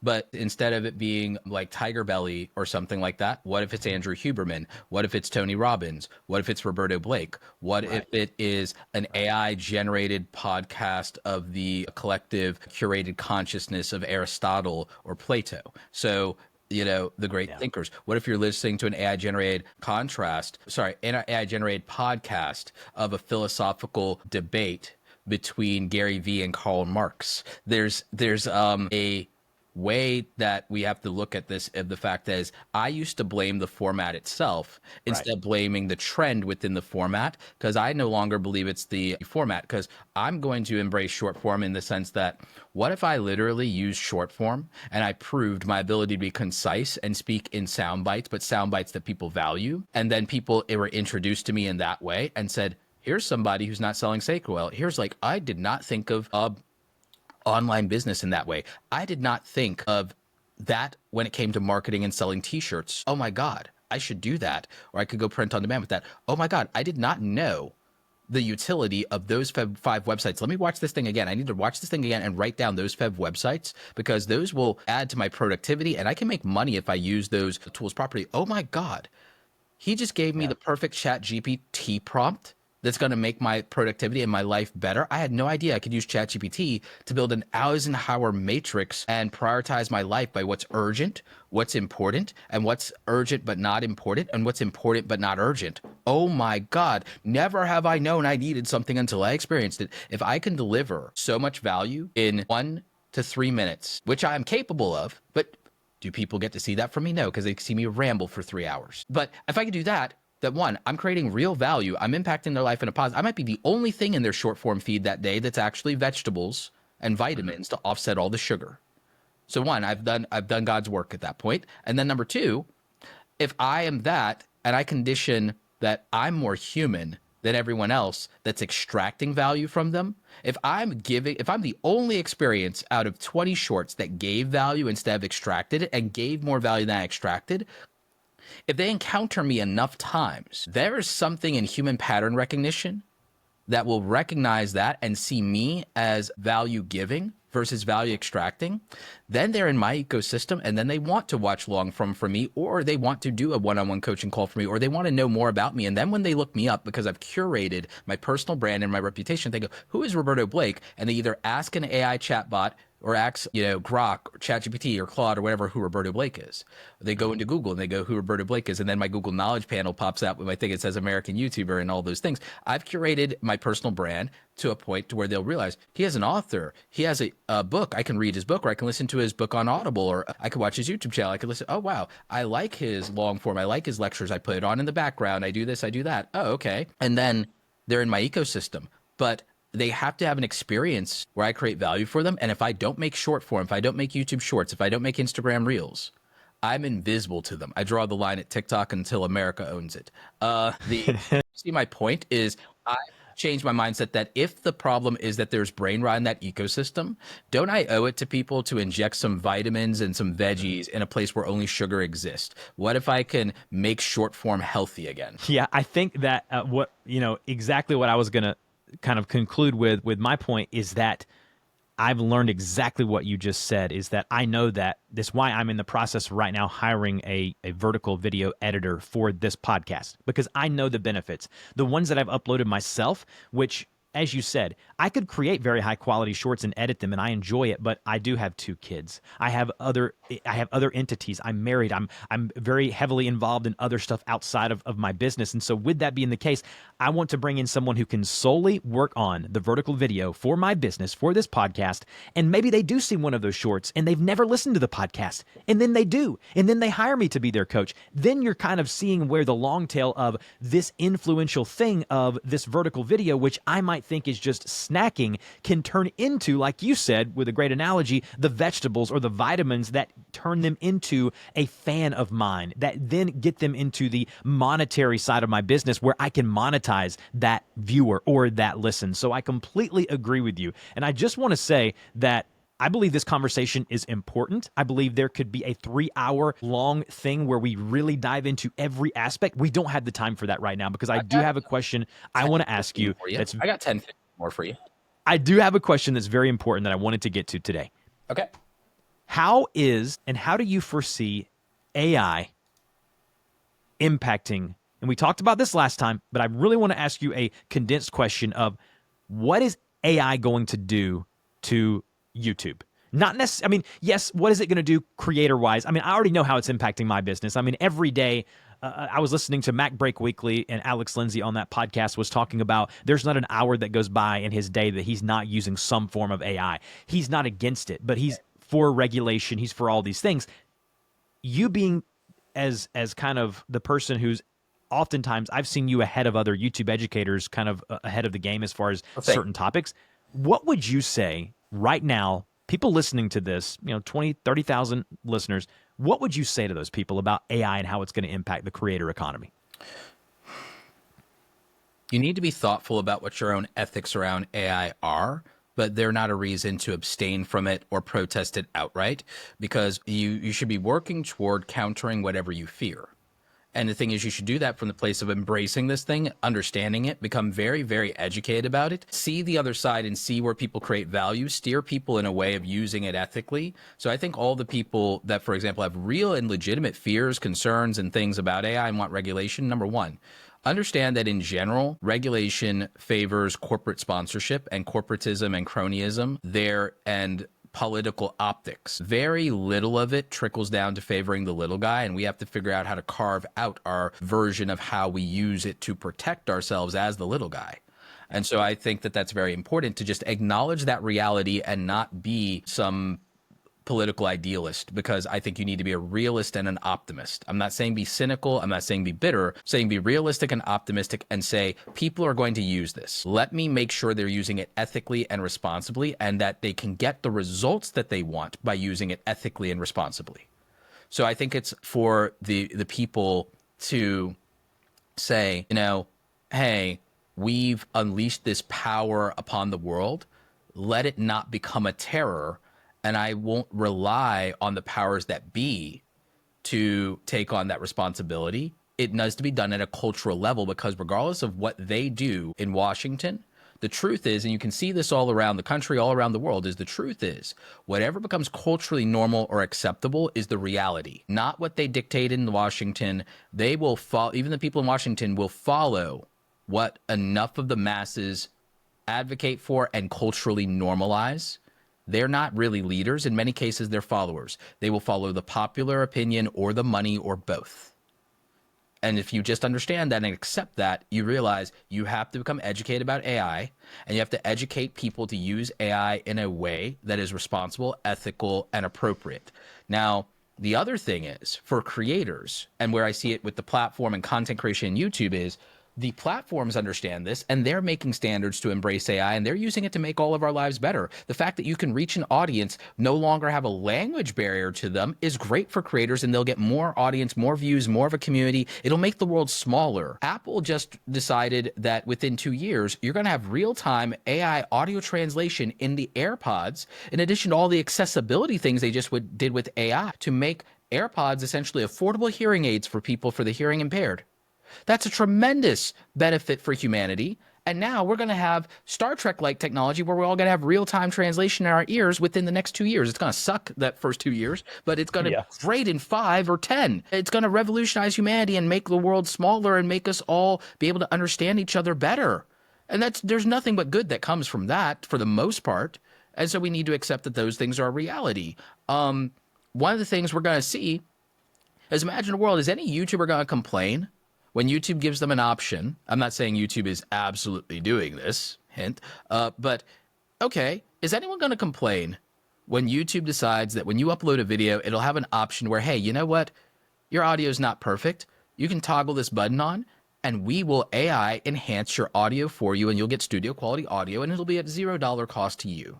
but instead of it being like Tiger Belly or something like that, what if it's Andrew Huberman? What if it's Tony Robbins? What if it's Roberto Blake? What if it is an AI generated podcast of the collective curated consciousness of Aristotle or Plato? So, the great thinkers. What if you're listening to an AI generated AI generated podcast of a philosophical debate between Gary Vee and Karl Marx? There's a way that we have to look at this, of the fact that is I used to blame the format itself instead of blaming the trend within the format, because I no longer believe it's the format, because I'm going to embrace short form in the sense that what if I literally used short form and I proved my ability to be concise and speak in sound bites, but sound bites that people value, and then people were introduced to me in that way and said, here's somebody who's not selling sacred oil. Here's like, I did not think of online business in that way. I did not think of that when it came to marketing and selling t-shirts. Oh my God, I should do that. Or I could go print on demand with that. Oh my God, I did not know the utility of those five websites. Let me watch this thing again. I need to watch this thing again and write down those five websites, because those will add to my productivity and I can make money if I use those tools properly. Oh my God, he just gave me the perfect Chat GPT prompt that's going to make my productivity and my life better. I had no idea I could use ChatGPT to build an Eisenhower matrix and prioritize my life by what's urgent, what's important, and what's urgent but not important, and what's important but not urgent. Oh my God, never have I known I needed something until I experienced it. If I can deliver so much value in 1 to 3 minutes, which I'm capable of, but do people get to see that from me? No, because they see me ramble for 3 hours. But if I can do that, one, I'm creating real value. I'm impacting their life in a positive. I might be the only thing in their short form feed that day that's actually vegetables and vitamins to offset all the sugar. So one, I've done God's work at that point. And then number two, if I am that and I condition that I'm more human than everyone else that's extracting value from them, if I'm the only experience out of 20 shorts that gave value instead of extracted it and gave more value than I extracted, if they encounter me enough times, there is something in human pattern recognition that will recognize that and see me as value giving versus value extracting. Then they're in my ecosystem, and then they want to watch long form from me, or they want to do a one-on-one coaching call for me, or they want to know more about me. And then when they look me up, because I've curated my personal brand and my reputation, they go, who is Roberto Blake? And they either ask an AI chatbot or ask, Grok or ChatGPT or Claude or whatever, who Roberto Blake is. They go into Google and they go, who Roberto Blake is. And then my Google knowledge panel pops out with my thing. It says American YouTuber and all those things. I've curated my personal brand to a point to where they'll realize he has an author. He has a book. I can read his book, or I can listen to his book on Audible, or I can watch his YouTube channel. I can listen. Oh, wow. I like his long form. I like his lectures. I put it on in the background. I do this. I do that. Oh, okay. And then they're in my ecosystem. But they have to have an experience where I create value for them. And if I don't make short form, if I don't make YouTube shorts, if I don't make Instagram reels, I'm invisible to them. I draw the line at TikTok until America owns it. See, my point is I changed my mindset that if the problem is that there's brain rot in that ecosystem, don't I owe it to people to inject some vitamins and some veggies in a place where only sugar exists? What if I can make short form healthy again? Yeah, I think that exactly what I was going to kind of conclude with my point is that I've learned exactly what you just said, is that I know that that's why I'm in the process right now hiring a vertical video editor for this podcast, because I know the benefits. The ones that I've uploaded myself, which as you said, I could create very high quality shorts and edit them and I enjoy it, but I do have 2 kids. I have other entities. I'm married. I'm very heavily involved in other stuff outside of my business. And so with that being the case, I want to bring in someone who can solely work on the vertical video for my business, for this podcast. And maybe they do see one of those shorts and they've never listened to the podcast. And then they do. And then they hire me to be their coach. Then you're kind of seeing where the long tail of this influential thing of this vertical video, which I might think is just snacking, can turn into, like you said, with a great analogy, the vegetables or the vitamins that turn them into a fan of mine, that then get them into the monetary side of my business where I can monetize that viewer or that listen. So I completely agree with you. And I just want to say that I believe this conversation is important. I believe there could be a 3-hour long thing where we really dive into every aspect. We don't have the time for that right now because I do have a question I want to ask you. I got 10 more for you. I do have a question that's very important that I wanted to get to today. Okay. How do you foresee AI impacting, and we talked about this last time, but I really want to ask you a condensed question of what is AI going to do to YouTube? Not necessarily, I mean, yes, what is it going to do creator-wise? I mean, I already know how it's impacting my business. I mean, every day, I was listening to Mac Break Weekly, and Alex Lindsay on that podcast was talking about there's not an hour that goes by in his day that he's not using some form of AI. He's not against it, but he's for regulation. He's for all these things. You being as kind of the person who's oftentimes, I've seen you ahead of other YouTube educators, kind of ahead of the game as far as certain topics. What would you say right now, people listening to this, 20, 30,000 listeners, what would you say to those people about AI and how it's going to impact the creator economy? You need to be thoughtful about what your own ethics around AI are, but they're not a reason to abstain from it or protest it outright, because you should be working toward countering whatever you fear. And the thing is, you should do that from the place of embracing this thing, understanding it, become very, very educated about it, see the other side and see where people create value, steer people in a way of using it ethically. So I think all the people that, for example, have real and legitimate fears, concerns, and things about AI and want regulation, number one, understand that in general, regulation favors corporate sponsorship and corporatism and cronyism and political optics. Very little of it trickles down to favoring the little guy, and we have to figure out how to carve out our version of how we use it to protect ourselves as the little guy. And so I think that that's very important to just acknowledge that reality and not be some political idealist, because I think you need to be a realist and an optimist. I'm not saying be cynical. I'm not saying be bitter. I'm saying be realistic and optimistic and say, people are going to use this. Let me make sure they're using it ethically and responsibly, and that they can get the results that they want by using it ethically and responsibly. So I think it's for the people to say, hey, we've unleashed this power upon the world. Let it not become a terror. And I won't rely on the powers that be to take on that responsibility. It needs to be done at a cultural level, because regardless of what they do in Washington, the truth is, and you can see this all around the country, all around the world, is the truth is whatever becomes culturally normal or acceptable is the reality, not what they dictate in Washington. They will follow, even the people in Washington will follow what enough of the masses advocate for and culturally normalize. They're not really leaders. In many cases, they're followers. They will follow the popular opinion or the money or both. And if you just understand that and accept that, you realize you have to become educated about AI, and you have to educate people to use AI in a way that is responsible, ethical, and appropriate. Now, the other thing is for creators, and where I see it with the platform and content creation in YouTube, is the platforms understand this, and they're making standards to embrace AI, and they're using it to make all of our lives better. The fact that you can reach an audience, no longer have a language barrier to them, is great for creators, and they'll get more audience, more views, more of a community. It'll make the world smaller. Apple just decided that within 2 years, you're going to have real-time AI audio translation in the AirPods, in addition to all the accessibility things they just did with AI to make AirPods essentially affordable hearing aids for people for the hearing impaired. That's a tremendous benefit for humanity. And now we're going to have Star Trek-like technology where we're all going to have real-time translation in our ears within the next 2 years. It's going to suck that first 2 years, but it's going to be great in 5 or 10. It's going to revolutionize humanity and make the world smaller and make us all be able to understand each other better. And there's nothing but good that comes from that for the most part. And so we need to accept that those things are a reality. One of the things we're going to see is, imagine a world, is any YouTuber going to complain when YouTube gives them an option? I'm not saying YouTube is absolutely doing this, hint, but okay, is anyone going to complain when YouTube decides that when you upload a video, it'll have an option where, hey, you know what? Your audio is not perfect. You can toggle this button on, and we will AI enhance your audio for you, and you'll get studio quality audio, and it'll be at $0 cost to you.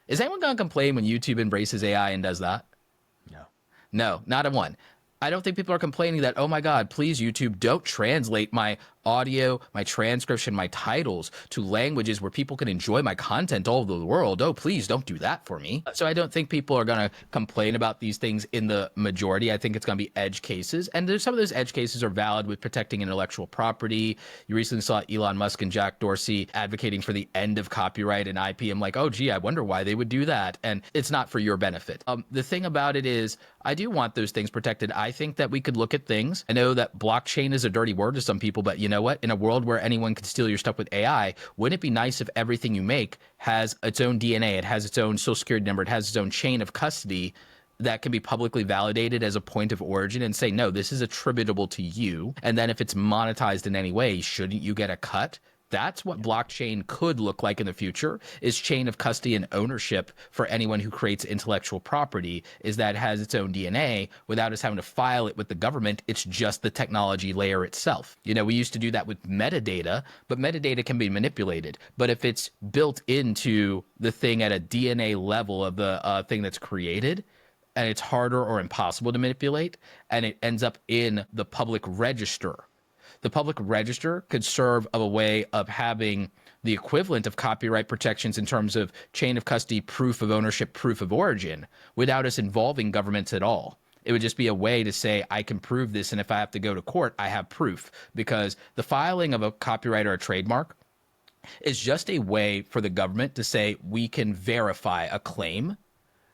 Is anyone going to complain when YouTube embraces AI and does that? No. No, not a one. I don't think people are complaining that, oh my God, please YouTube, don't translate my audio, my transcription, my titles to languages where people can enjoy my content all over the world. Oh, please don't do that for me. So I don't think people are going to complain about these things in the majority. I think it's going to be edge cases. And some of those edge cases are valid with protecting intellectual property. You recently saw Elon Musk and Jack Dorsey advocating for the end of copyright and IP. I'm like, oh, gee, I wonder why they would do that. And it's not for your benefit. The thing about it is, I do want those things protected. I think that we could look at things. I know that blockchain is a dirty word to some people, but you know what? In a world where anyone can steal your stuff with AI, wouldn't it be nice if everything you make has its own DNA, it has its own social security number, it has its own chain of custody that can be publicly validated as a point of origin and say, no, this is attributable to you. And then if it's monetized in any way, shouldn't you get a cut? That's what blockchain could look like in the future, is chain of custody and ownership for anyone who creates intellectual property, is that it has its own DNA without us having to file it with the government. It's just the technology layer itself. You know, we used to do that with metadata, but metadata can be manipulated. But if it's built into the thing at a DNA level of the thing that's created, and it's harder or impossible to manipulate, and it ends up in the public register, the public register could serve of a way of having the equivalent of copyright protections in terms of chain of custody, proof of ownership, proof of origin, without us involving governments at all. It would just be a way to say, I can prove this, and if I have to go to court, I have proof. Because the filing of a copyright or a trademark is just a way for the government to say, we can verify a claim.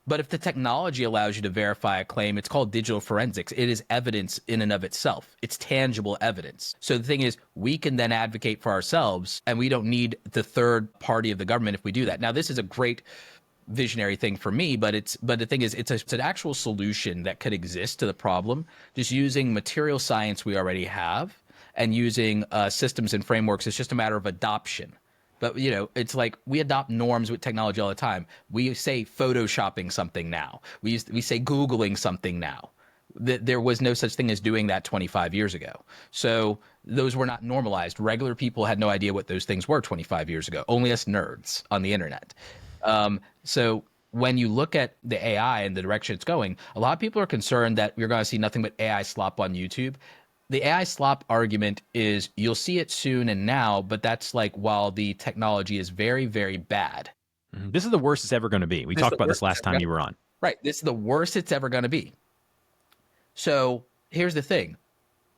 But if the technology allows you to verify a claim, it's called digital forensics. It is evidence in and of itself. It's tangible evidence. So the thing is, we can then advocate for ourselves, and we don't need the third party of the government if we do that. Now, this is a great visionary thing for me, but the thing is, it's an actual solution that could exist to the problem, just using material science we already have and using systems and frameworks. It's just a matter of adoption. But, you know, it's like we adopt norms with technology all the time. We say photoshopping something now. We say Googling something now. There was no such thing as doing that 25 years ago. So those were not normalized. Regular people had no idea what those things were 25 years ago. Only us nerds on the internet. So when you look at the AI and the direction it's going, a lot of people are concerned that we're going to see nothing but AI slop on YouTube. The AI slop argument is you'll see it soon and now, but that's like while the technology is very, very bad. Mm-hmm. This is the worst it's ever going to be. We talked about this last time you were on. Right. This is the worst it's ever going to be. So here's the thing.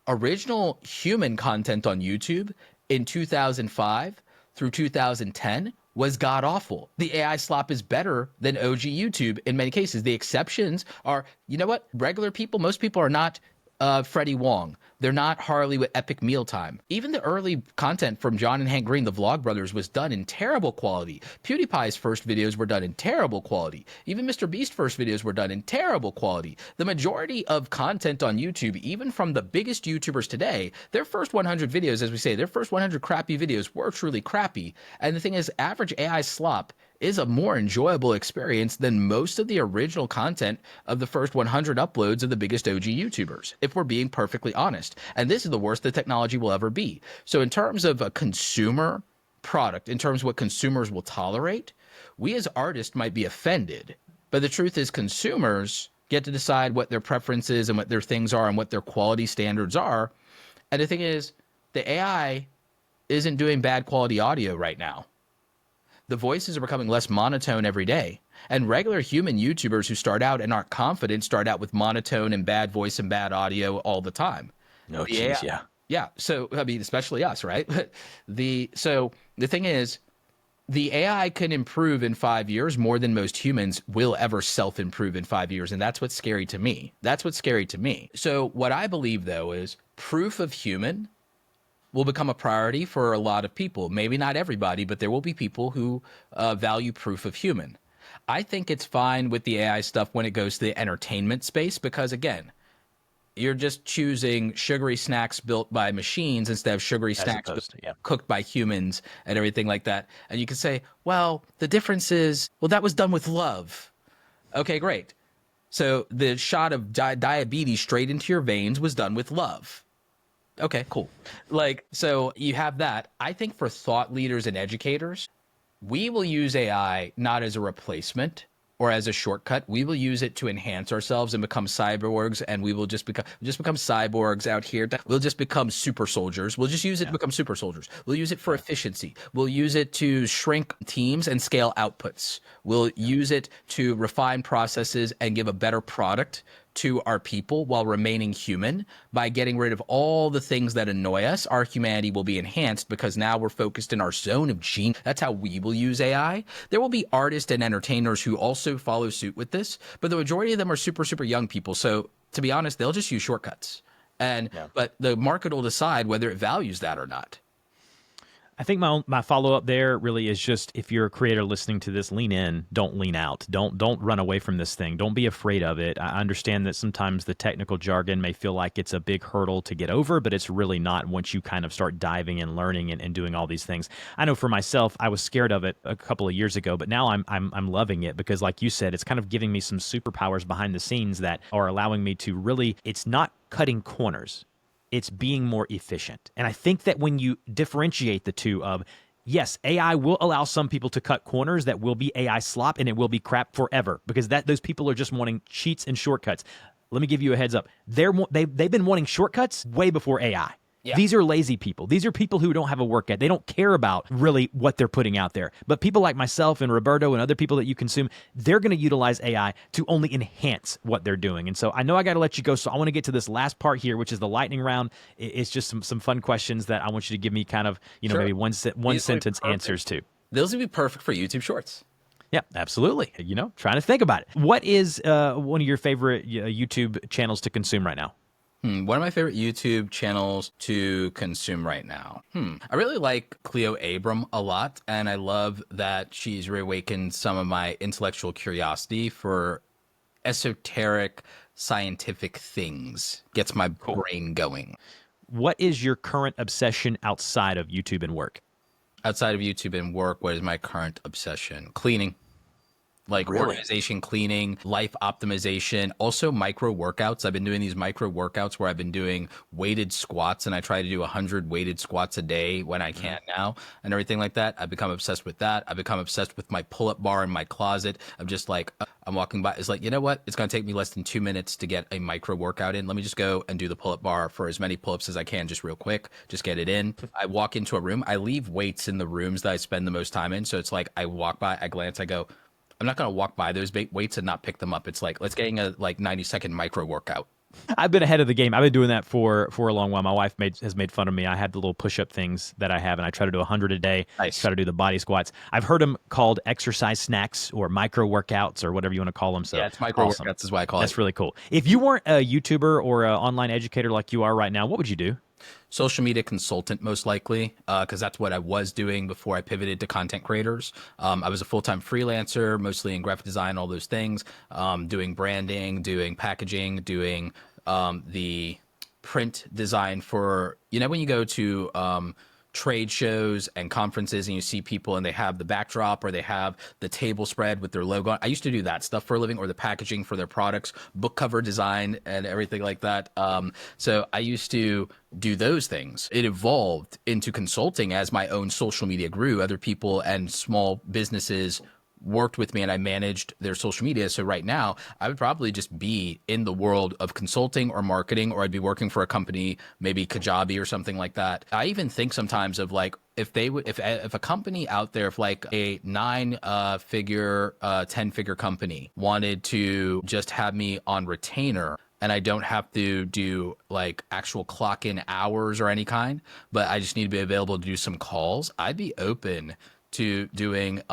Original human content on YouTube in 2005 through 2010 was god-awful. The AI slop is better than OG YouTube in many cases. The exceptions are, you know what? Regular people, most people are not Freddie Wong. They're not Harley with Epic Mealtime. Even the early content from John and Hank Green, the Vlogbrothers, was done in terrible quality. PewDiePie's first videos were done in terrible quality. Even Mr. Beast's first videos were done in terrible quality. The majority of content on YouTube, even from the biggest YouTubers today, their first 100 videos, as we say, their first 100 crappy videos were truly crappy. And the thing is, average AI slop is a more enjoyable experience than most of the original content of the first 100 uploads of the biggest OG YouTubers, if we're being perfectly honest. And this is the worst the technology will ever be. So in terms of a consumer product, in terms of what consumers will tolerate, we as artists might be offended. But the truth is, consumers get to decide what their preferences and what their things are and what their quality standards are. And the thing is, the AI isn't doing bad quality audio right now. The voices are becoming less monotone every day. And regular human YouTubers who start out and aren't confident start out with monotone and bad voice and bad audio all the time. No, geez, yeah. Yeah. So, I mean, especially us, right? So the thing is, the AI can improve in 5 years more than most humans will ever self-improve in 5 years. And that's what's scary to me. That's what's scary to me. So what I believe, though, is proof of human will become a priority for a lot of people. Maybe not everybody, but there will be people who value proof of human. I think it's fine with the AI stuff when it goes to the entertainment space because, again, you're just choosing sugary snacks built by machines instead of sugary As snacks opposed to, yeah. cooked by humans and everything like that. And you can say, well, the difference is, well, that was done with love. Okay, great. So the shot of diabetes straight into your veins was done with love. Okay, cool. Like, so you have that. I think for thought leaders and educators, we will use AI not as a replacement or as a shortcut. We will use it to enhance ourselves and become cyborgs, and we will just become cyborgs out here. We'll just become super soldiers. We'll just use it to become super soldiers. We'll use it for efficiency. We'll use it to shrink teams and scale outputs. We'll use it to refine processes and give a better product to our people while remaining human. By getting rid of all the things that annoy us, our humanity will be enhanced because now we're focused in our zone of genius. That's how we will use AI. There will be artists and entertainers who also follow suit with this, but the majority of them are super, super young people. So to be honest, they'll just use shortcuts. But the market will decide whether it values that or not. I think my follow-up there really is just, if you're a creator listening to this, lean in, don't lean out. Don't run away from this thing. Don't be afraid of it. I understand that sometimes the technical jargon may feel like it's a big hurdle to get over, but it's really not once you kind of start diving and learning and doing all these things. I know for myself, I was scared of it a couple of years ago, but now I'm loving it because, like you said, it's kind of giving me some superpowers behind the scenes that are allowing me to really, it's not cutting corners. It's being more efficient. And I think that when you differentiate the two of, yes, AI will allow some people to cut corners that will be AI slop and it will be crap forever because those people are just wanting cheats and shortcuts. Let me give you a heads up. They've been wanting shortcuts way before AI. Yeah. These are lazy people. These are people who don't have a work ethic. They don't care about really what they're putting out there. But people like myself and Roberto and other people that you consume, they're going to utilize AI to only enhance what they're doing. And so I know I got to let you go. So I want to get to this last part here, which is the lightning round. It's just some fun questions that I want you to give me kind of, Sure. maybe one sentence answers to. Those would be perfect for YouTube Shorts. Yeah, absolutely. Trying to think about it. What is one of your favorite YouTube channels to consume right now? One of my favorite YouTube channels to consume right now. I really like Cleo Abram a lot, and I love that she's reawakened some of my intellectual curiosity for esoteric scientific things. Gets my brain going. What is your current obsession outside of YouTube and work? Outside of YouTube and work, what is my current obsession? Cleaning. Like organization, cleaning, life optimization, also micro workouts. I've been doing these micro workouts where I've been doing weighted squats, and I try to do 100 weighted squats a day when I can now and everything like that. I've become obsessed with that. I've become obsessed with my pull-up bar in my closet. I'm just like, I'm walking by. It's like, you know what? It's going to take me less than 2 minutes to get a micro workout in. Let me just go and do the pull-up bar for as many pull-ups as I can, just real quick. Just get it in. I walk into a room. I leave weights in the rooms that I spend the most time in. So it's like I walk by, I glance, I go, I'm not going to walk by those weights and not pick them up. It's like, let's get a 90-second micro workout. I've been ahead of the game. I've been doing that for a long while. My wife has made fun of me. I have the little push-up things that I have, and I try to do 100 a day. Nice. Try to do the body squats. I've heard them called exercise snacks or micro workouts or whatever you want to call them. So yeah, it's micro workouts is what I call it. That's really cool. If you weren't a YouTuber or an online educator like you are right now, what would you do? Social media consultant, most likely, because that's what I was doing before I pivoted to content creators. I was a full-time freelancer, mostly in graphic design, all those things, doing branding, doing packaging, doing the print design for, when you go to trade shows and conferences and you see people and they have the backdrop or they have the table spread with their logo on. I used to do that stuff for a living, or the packaging for their products, book cover design and everything like that. So I used to do those things. It evolved into consulting as my own social media grew. Other people and small businesses worked with me and I managed their social media. So right now I would probably just be in the world of consulting or marketing, or I'd be working for a company, maybe Kajabi or something like that. I even think sometimes of like, if a company out there, if like a 9-figure, 10-figure company wanted to just have me on retainer, and I don't have to do like actual clock in hours or any kind, but I just need to be available to do some calls, I'd be open to doing,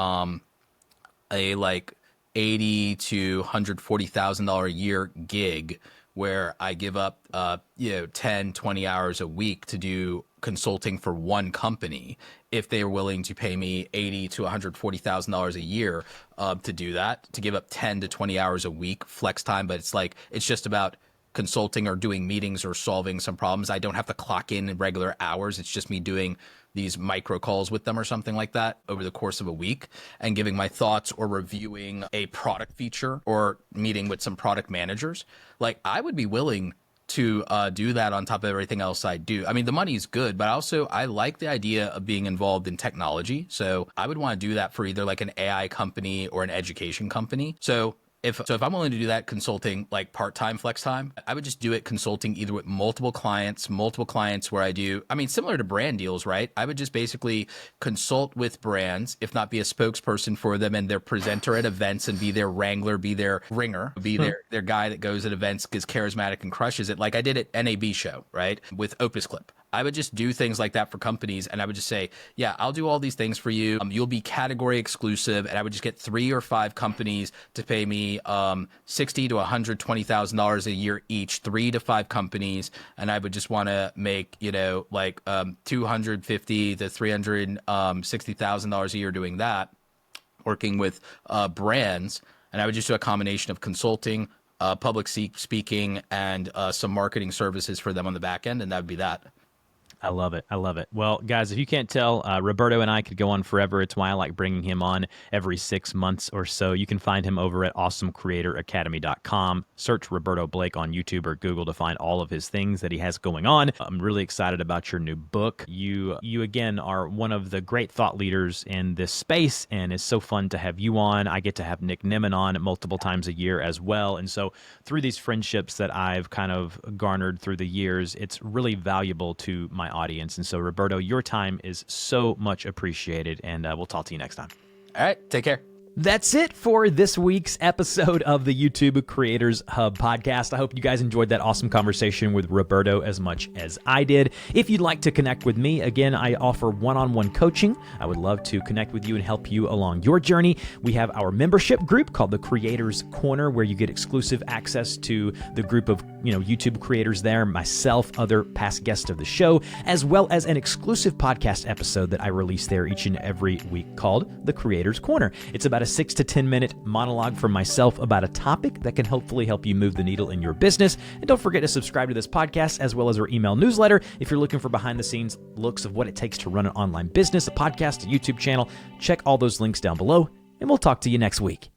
a like $80,000 to $140,000 a year gig where I give up 10, 20 hours a week to do consulting for one company if they were willing to pay me $80,000 to $140,000 a year to do that, to give up 10 to 20 hours a week flex time. But it's just about consulting or doing meetings or solving some problems. I don't have to clock in regular hours. It's just me doing these micro calls with them or something like that over the course of a week and giving my thoughts or reviewing a product feature or meeting with some product managers. Like, I would be willing to do that on top of everything else I do. I mean, the money's good, but also I like the idea of being involved in technology. So I would want to do that for either like an AI company or an education company. So if I'm willing to do that consulting, like part-time flex time, I would just do it consulting either with multiple clients where I do, I mean, similar to brand deals, right? I would just basically consult with brands, if not be a spokesperson for them and their presenter at events and be their wrangler, be their ringer, be their guy that goes at events, is charismatic and crushes it. Like I did at NAB show, right? With Opus Clip. I would just do things like that for companies, and I would just say, yeah, I'll do all these things for you. You'll be category exclusive, and I would just get 3 or 5 companies to pay me $60,000 to $120,000 a year each, 3 to 5 companies, and I would just want to make, like $250,000 to $360,000 a year doing that, working with brands, and I would just do a combination of consulting, public speaking, and some marketing services for them on the back end, and that would be that. I love it. I love it. Well, guys, if you can't tell, Roberto and I could go on forever. It's why I like bringing him on every 6 months or so. You can find him over at awesomecreatoracademy.com. Search Roberto Blake on YouTube or Google to find all of his things that he has going on. I'm really excited about your new book. You again, are one of the great thought leaders in this space, and it's so fun to have you on. I get to have Nick Nimmin on multiple times a year as well. And so through these friendships that I've kind of garnered through the years, it's really valuable to my audience. And so, Roberto, your time is so much appreciated, and we'll talk to you next time. All right, take care. That's it for this week's episode of the YouTube Creators Hub podcast. I hope you guys enjoyed that awesome conversation with Roberto as much as I did. If you'd like to connect with me, again, I offer one-on-one coaching. I would love to connect with you and help you along your journey. We have our membership group called the Creators Corner, where you get exclusive access to the group of YouTube creators there, myself, other past guests of the show, as well as an exclusive podcast episode that I release there each and every week called the Creators Corner. It's about a 6 to 10 minute monologue from myself about a topic that can hopefully help you move the needle in your business. And don't forget to subscribe to this podcast as well as our email newsletter if you're looking for behind the scenes looks of what it takes to run an online business, a podcast, a YouTube channel. Check all those links down below, and we'll talk to you next week.